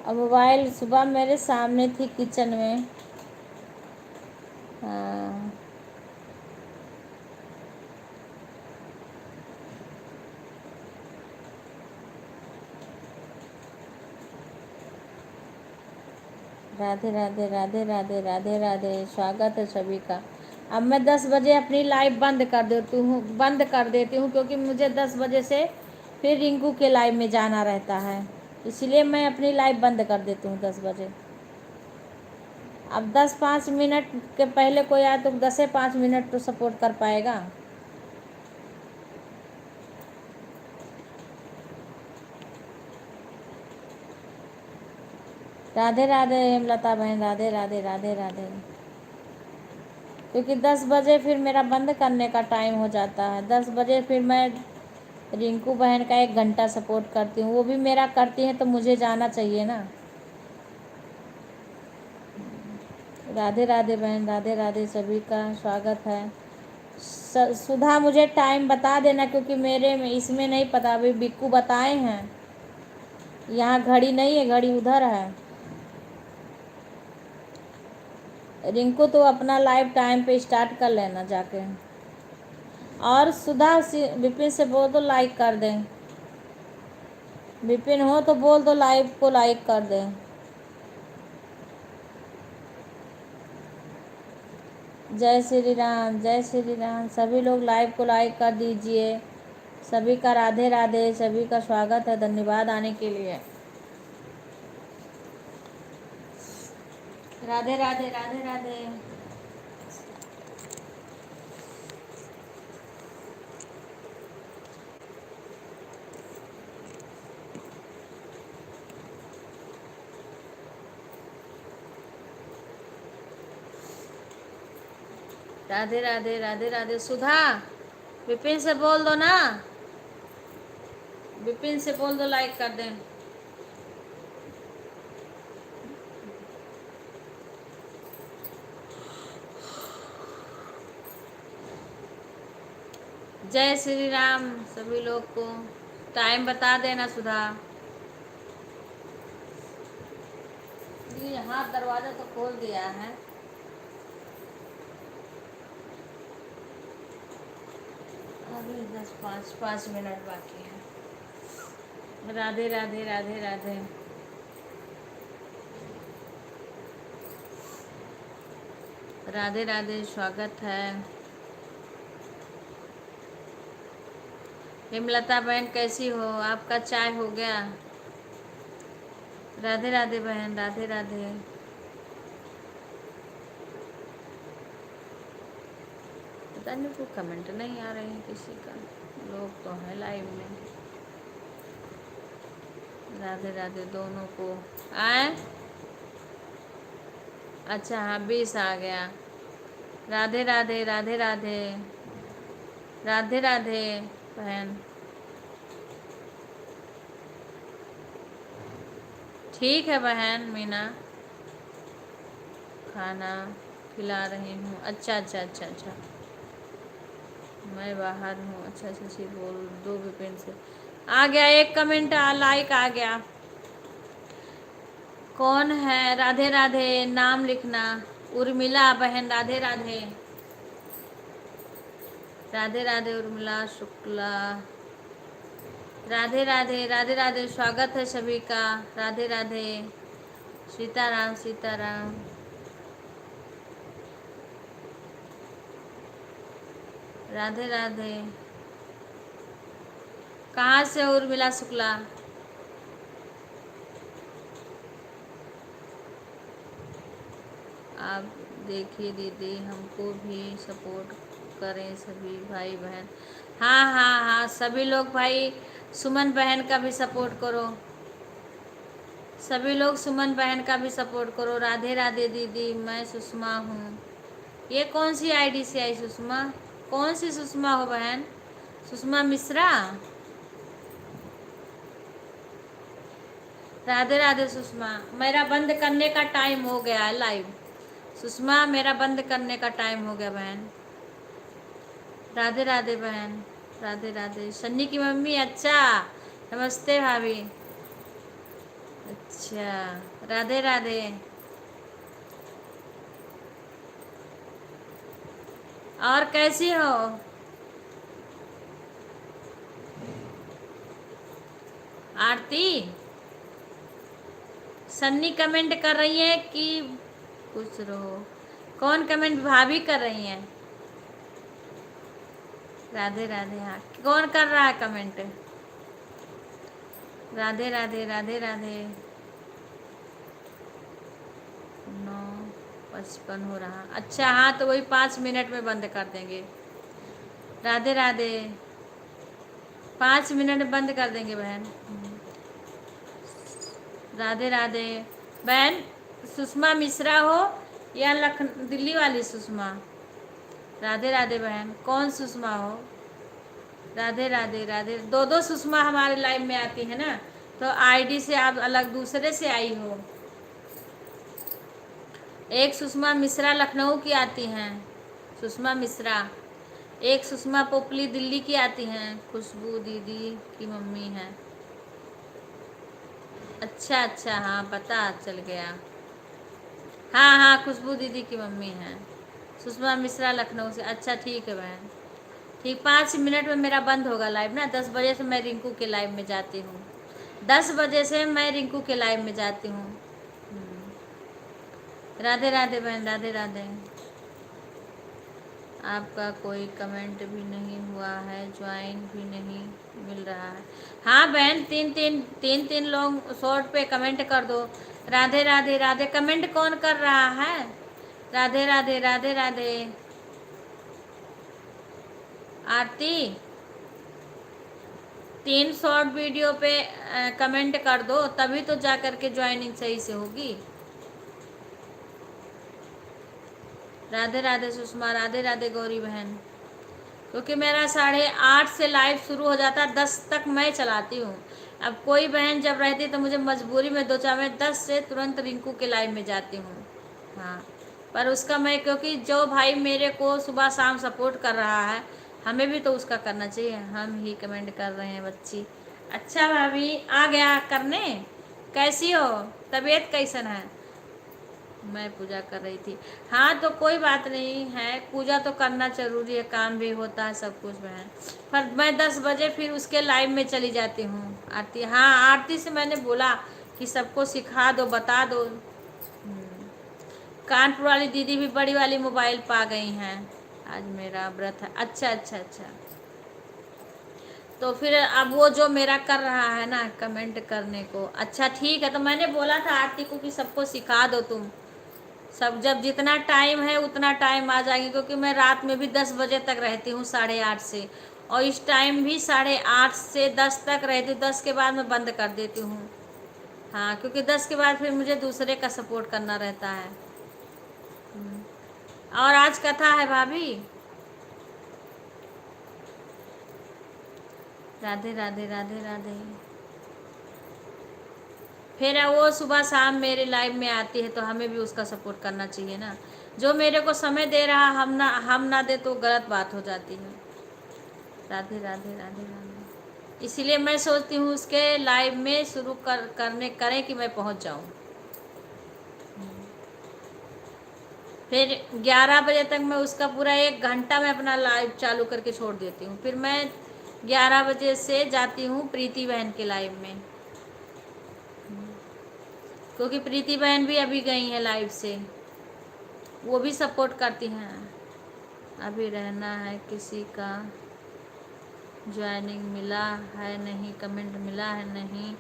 अब मोबाइल सुबह मेरे सामने थी किचन में। हाँ राधे राधे राधे राधे राधे राधे, स्वागत है सभी का। अब मैं 10 बजे अपनी लाइव बंद कर देती हूँ क्योंकि मुझे 10 बजे से फिर रिंकू के लाइव में जाना रहता है, इसलिए मैं अपनी लाइव बंद कर देती हूँ 10 बजे। अब 10-5 मिनट के पहले कोई आए तो 10 से 5 मिनट तो सपोर्ट कर पाएगा। राधे राधे हेमलता बहन, राधे राधे राधे राधे। क्योंकि 10 बजे फिर मेरा बंद करने का टाइम हो जाता है। 10 बजे फिर मैं रिंकू बहन का 1 घंटा सपोर्ट करती हूँ, वो भी मेरा करती हैं तो मुझे जाना चाहिए ना। राधे राधे बहन, राधे राधे, सभी का स्वागत है। सुधा मुझे टाइम बता देना, क्योंकि मेरे में इसमें नहीं पता, अभी बिक्कू बताए हैं। यहाँ घड़ी नहीं है, घड़ी उधर है। रिंकू तो अपना लाइव टाइम पे स्टार्ट कर लेना जाके। और सुधा विपिन से बोल दो लाइक कर दें। विपिन हो तो बोल दो लाइव को लाइक कर दें। जय श्री राम, जय श्री राम। सभी लोग लाइव को लाइक कर दीजिए। सभी का राधे राधे, सभी का स्वागत है, धन्यवाद आने के लिए। राधे राधे राधे राधे। राधे राधे राधे राधे। सुधा विपिन से बोल दो ना। विपिन से बोल दो लाइक कर दें। जय श्री राम सभी लोग को। टाइम बता देना सुधा। ये यहाँ दरवाजा तो खोल दिया है। अभी 5 मिनट बाकी है। राधे राधे राधे राधे। राधे राधे, स्वागत है। हेमलता बहन कैसी हो? आपका चाय हो गया? राधे राधे बहन, राधे राधे। पता नहीं कोई कमेंट नहीं आ रहे हैं किसी का। लोग तो हैं लाइव में। राधे राधे दोनों को। आए? अच्छा हाँ 20 आ गया। राधे राधे राधे राधे। राधे राधे बहन। ठीक है बहन मीना, खाना खिला रही हूँ। अच्छा अच्छा अच्छा अच्छा, मैं बाहर हूँ। अच्छा शशि बोल दो विपिन से। आ गया एक कमेंट, लाइक आ गया। कौन है? राधे राधे, नाम लिखना। उर्मिला बहन, राधे राधे। राधे राधे उर्मिला शुक्ला। राधे राधे राधे राधे, स्वागत है सभी का। राधे राधे। सीताराम सीताराम। राधे राधे। कहाँ से उर्मिला शुक्ला? आप देखिए दीदी, हमको भी सपोर्ट करें सभी भाई बहन। हाँ हाँ हाँ, सभी लोग भाई सुमन बहन का भी सपोर्ट करो। सभी लोग सुमन बहन का भी सपोर्ट करो। राधे राधे दीदी, मैं सुषमा हूँ। ये कौन सी आईडी से आई सुषमा? कौन सी सुषमा हो बहन? सुषमा मिश्रा? राधे राधे सुषमा। मेरा बंद करने का टाइम हो गया है लाइव। सुषमा मेरा बंद करने का टाइम हो गया बहन। राधे राधे बहन, राधे राधे। सन्नी की मम्मी, अच्छा नमस्ते भाभी। अच्छा राधे राधे। और कैसी हो? आरती, सन्नी कमेंट कर रही है कि कुछ रहो? कौन कमेंट? भाभी कर रही हैं। राधे राधे। हाँ कौन कर रहा है कमेंट? राधे राधे राधे राधे। 9:55 हो रहा। अच्छा हाँ, तो वही 5 मिनट में बंद कर देंगे। राधे राधे। 5 मिनट में बंद कर देंगे बहन। राधे राधे बहन। सुषमा मिश्रा हो या दिल्ली वाली सुषमा? राधे राधे बहन, कौन सुषमा हो? राधे राधे राधे। दो दो सुषमा हमारे लाइव में आती है ना, तो आईडी से आप अलग दूसरे से आई हो। एक सुषमा मिश्रा लखनऊ की आती हैं, सुषमा मिश्रा। एक सुषमा पोपली दिल्ली की आती हैं, खुशबू दीदी की मम्मी है। अच्छा अच्छा हाँ पता चल गया। हाँ हाँ खुशबू दीदी की मम्मी है। सुषमा मिश्रा लखनऊ से। अच्छा ठीक है बहन, ठीक। 5 मिनट में मेरा बंद होगा लाइव ना। 10 बजे से मैं रिंकू के लाइव में जाती हूँ। 10 बजे से मैं रिंकू के लाइव में जाती हूँ। राधे राधे बहन, राधे राधे। आपका कोई कमेंट भी नहीं हुआ है, ज्वाइन भी नहीं मिल रहा है। हाँ बहन, तीन लोग शॉर्ट पे कमेंट कर दो। राधे राधे राधे। कमेंट कौन कर रहा है? राधे राधे राधे राधे। आरती, 3 शॉर्ट वीडियो पे कमेंट कर दो, तभी तो जा कर के ज्वाइनिंग सही से होगी। राधे राधे सुषमा, राधे राधे गौरी बहन। क्योंकि मेरा 8:30 से लाइव शुरू हो जाता है, 10 तक मैं चलाती हूँ। अब कोई बहन जब रहती तो मुझे मजबूरी में 2 4 मैं 10 से तुरंत रिंकू के लाइव में जाती हूँ। हाँ, पर उसका मैं, क्योंकि जो भाई मेरे को सुबह शाम सपोर्ट कर रहा है, हमें भी तो उसका करना चाहिए। हम ही कमेंट कर रहे हैं बच्ची। अच्छा भाभी आ गया करने, कैसी हो, तबीयत कैसन है? मैं पूजा कर रही थी। हाँ तो कोई बात नहीं है, पूजा तो करना जरूरी है, काम भी होता है सब कुछ बहन। पर मैं 10 बजे फिर उसके लाइव में चली जाती हूँ। आरती, हाँ आरती से मैंने बोला कि सबको सिखा दो, बता दो। कानपुर वाली दीदी भी बड़ी वाली मोबाइल पा गई हैं। आज मेरा व्रत है। अच्छा अच्छा अच्छा। तो फिर अब वो जो मेरा कर रहा है ना कमेंट करने को, अच्छा ठीक है। तो मैंने बोला था आरती को कि सबको सिखा दो तुम सब, जब जितना टाइम है उतना टाइम आ जाएंगे, क्योंकि मैं रात में भी 10 बजे तक रहती हूँ, 8:30 से। और इस टाइम भी 8:30 से 10 तक रहती हूँ, 10 के बाद मैं बंद कर देती हूँ। हाँ, क्योंकि 10 के बाद फिर मुझे दूसरे का सपोर्ट करना रहता है। और आज कथा है भाभी। राधे राधे राधे राधे। फिर वो सुबह शाम मेरे लाइव में आती है, तो हमें भी उसका सपोर्ट करना चाहिए ना। जो मेरे को समय दे रहा, हम ना दे तो गलत बात हो जाती है। राधे राधे राधे राधे। इसीलिए मैं सोचती हूँ उसके लाइव में शुरू करें कि मैं पहुँच जाऊँ। फिर 11 बजे तक मैं उसका पूरा 1 घंटा मैं अपना लाइव चालू करके छोड़ देती हूँ। फिर मैं 11 बजे से जाती हूँ प्रीति बहन के लाइव में, क्योंकि प्रीति बहन भी अभी गई है लाइव से, वो भी सपोर्ट करती हैं। अभी रहना है, किसी का ज्वाइनिंग मिला है नहीं, कमेंट मिला है नहीं,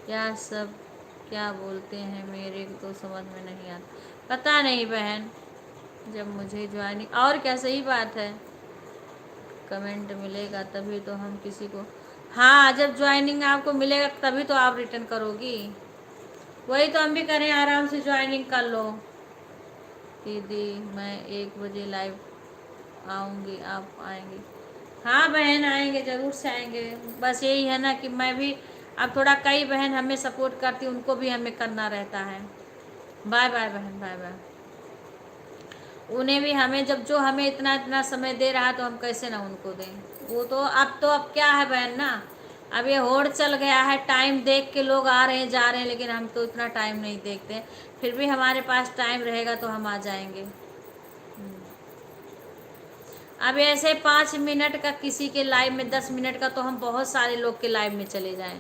क्या सब क्या बोलते हैं, मेरे तो समझ में नहीं आता। पता नहीं बहन, जब मुझे ज्वाइनिंग, और क्या, सही बात है, कमेंट मिलेगा तभी तो हम किसी को, हाँ जब ज्वाइनिंग आपको मिलेगा तभी तो आप रिटर्न करोगी। वही तो हम भी करें, आराम से ज्वाइनिंग कर लो। दीदी मैं 1 बजे लाइव आऊँगी, आप आएंगे? हाँ बहन आएंगे, ज़रूर से आएंगे। बस यही है ना कि मैं भी अब थोड़ा, कई बहन हमें सपोर्ट करती, उनको भी हमें करना रहता है। बाय बाय बहन, बाय बाय। उन्हें भी हमें, जब जो हमें इतना इतना समय दे रहा है तो हम कैसे ना उनको दें। वो तो अब क्या है बहन ना, अब ये होड़ चल गया है, टाइम देख के लोग आ रहे हैं जा रहे हैं, लेकिन हम तो इतना टाइम नहीं देखते। फिर भी हमारे पास टाइम रहेगा तो हम आ जाएंगे। अब ऐसे 5 मिनट का किसी के लाइव में, 10 मिनट का, तो हम बहुत सारे लोग के लाइव में चले जाएं।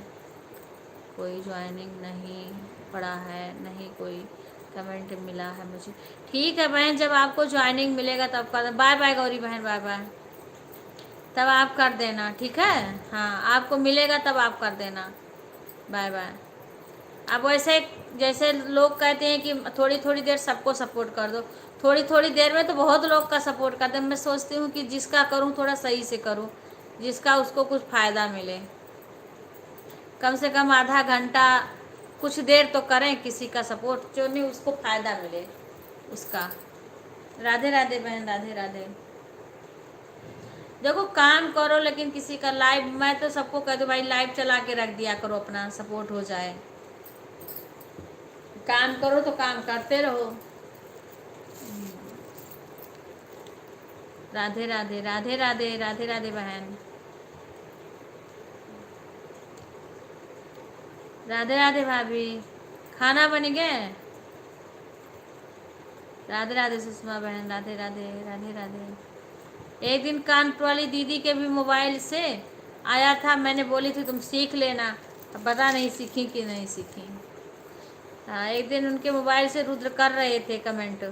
कोई ज्वाइनिंग नहीं पड़ा है, नहीं कोई कमेंट मिला है मुझे। ठीक है बहन, जब आपको ज्वाइनिंग मिलेगा तब कर, बाय बाय गौरी बहन, बाय बाय। तब आप कर देना, ठीक है। हाँ आपको मिलेगा तब आप कर देना, बाय बाय। अब वैसे जैसे लोग कहते हैं कि थोड़ी थोड़ी देर सबको सपोर्ट कर दो, थोड़ी थोड़ी देर में तो बहुत लोग का सपोर्ट करते हैं। मैं सोचती हूँ कि जिसका करूँ थोड़ा सही से करूँ, जिसका उसको कुछ फ़ायदा मिले। कम से कम आधा घंटा कुछ देर तो करें किसी का सपोर्ट, जो नहीं उसको फ़ायदा मिले उसका। राधे राधे बहन, राधे राधे। देखो काम करो, लेकिन किसी का लाइव, मैं तो सबको कह दूँ भाई लाइव चला के रख दिया करो, अपना सपोर्ट हो जाए। काम करो तो काम करते रहो। राधे राधे राधे राधे राधे राधे बहन, राधे राधे भाभी। खाना बन गए? राधे राधे सुषमा बहन, राधे राधे राधे राधे। एक दिन कानपुर वाली दीदी के भी मोबाइल से आया था, मैंने बोली थी तुम सीख लेना, अब पता नहीं सीखी कि नहीं सीखी। हाँ एक दिन उनके मोबाइल से रुद्र कर रहे थे कमेंट,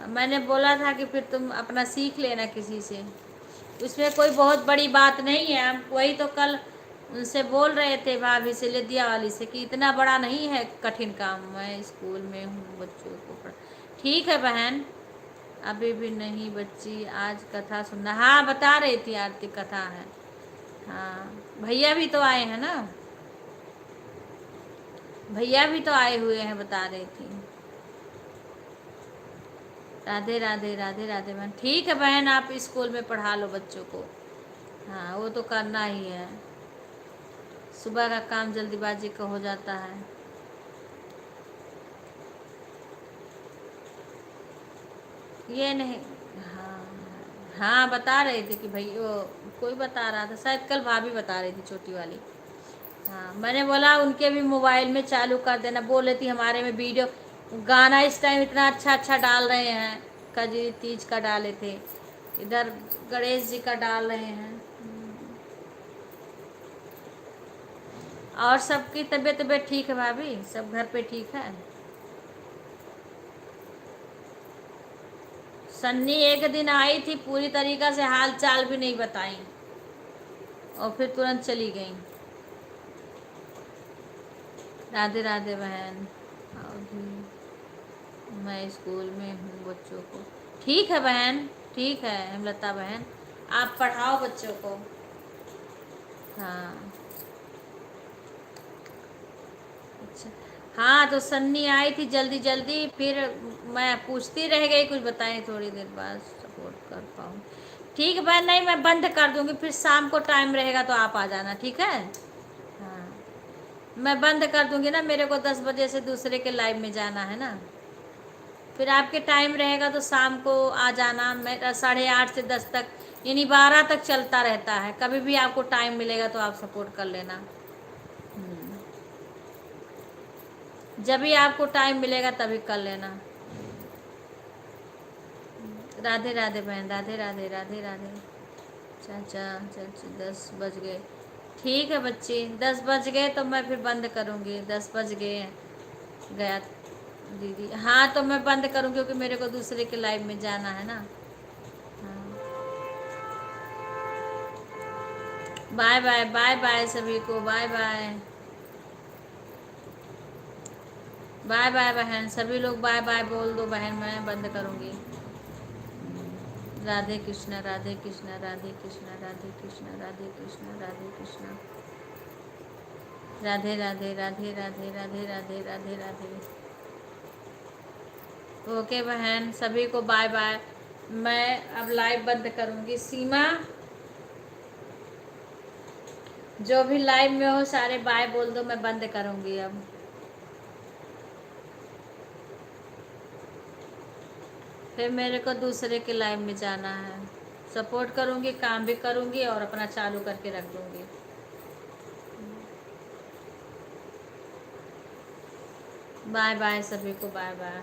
मैंने बोला था कि फिर तुम अपना सीख लेना किसी से, उसमें कोई बहुत बड़ी बात नहीं है। हम वही तो कल उनसे बोल रहे थे, भाभी से, लिदिया वाली से, कि इतना बड़ा नहीं है कठिन काम, मैं स्कूल में हूँ, बच्चों को पढ़। ठीक है बहन, अभी भी नहीं बच्ची, आज कथा सुनना। हाँ बता रही थी आरती, कथा है। हाँ भैया भी तो आए हैं ना, भैया भी तो आए हुए हैं, बता रही थी। राधे राधे राधे राधे बहन। ठीक है बहन, आप स्कूल में पढ़ा लो बच्चों को। हाँ वो तो करना ही है, सुबह का काम जल्दीबाजी का हो जाता है। ये नहीं। हाँ हाँ, बता रहे थे कि भाई वो कोई बता रहा था, शायद कल भाभी बता रही थी, छोटी वाली। हाँ मैंने बोला उनके भी मोबाइल में चालू कर देना, बोल रही थी हमारे में वीडियो गाना इस टाइम इतना अच्छा अच्छा डाल रहे हैं। कजरी तीज का डाले थे, इधर गणेश जी का डाल रहे हैं। और सबकी तबीयत तबीयत ठीक है भाभी, सब घर पे ठीक है। सन्नी एक दिन आई थी, पूरी तरीका से हाल चाल भी नहीं बताई और फिर तुरंत चली गई। राधे राधे बहन। और भी मैं स्कूल में हूँ बच्चों को। ठीक है बहन, ठीक है हेमलता बहन, आप पढ़ाओ बच्चों को। हाँ अच्छा। हाँ तो सन्नी आई थी जल्दी जल्दी, फिर मैं पूछती रह गई, कुछ बताएं थोड़ी देर बाद सपोर्ट कर पाऊँ। ठीक है बहन, नहीं मैं बंद कर दूंगी, फिर शाम को टाइम रहेगा तो आप आ जाना, ठीक है। हाँ मैं बंद कर दूंगी ना, मेरे को 10 बजे से दूसरे के लाइव में जाना है ना। फिर आपके टाइम रहेगा तो शाम को आ जाना, मेरा 8:30 से 10 तक, यानी 12 तक चलता रहता है। कभी भी आपको टाइम मिलेगा तो आप सपोर्ट कर लेना। जब भी आपको टाइम मिलेगा तभी कर लेना। राधे राधे बहन, राधे राधे राधे राधे। चाचा चाची 10 बज गए। ठीक है बच्ची, 10 बज गए तो मैं फिर बंद करूँगी, 10 बज गए। गया दीदी, हाँ तो मैं बंद करूँगी क्योंकि मेरे को दूसरे के लाइव में जाना है ना। हाँ बाय बाय बाय बाय सभी को, बाय बाय बाय बाय बहन, सभी लोग बाय बाय बोल दो बहन, मैं बंद करूँगी। राधे कृष्णा राधे कृष्णा राधे कृष्णा राधे कृष्णा राधे कृष्णा राधे कृष्णा। राधे राधे राधे राधे राधे राधे राधे राधे। ओके बहन, सभी को बाय बाय। मैं अब लाइव बंद करूँगी। सीमा, जो भी लाइव में हो सारे बाय बोल दो, मैं बंद करूँगी अब। फिर मेरे को दूसरे के लाइव में जाना है, सपोर्ट करूँगी, काम भी करूँगी और अपना चालू करके रख दूँगी। बाय बाय सभी को, बाय बाय।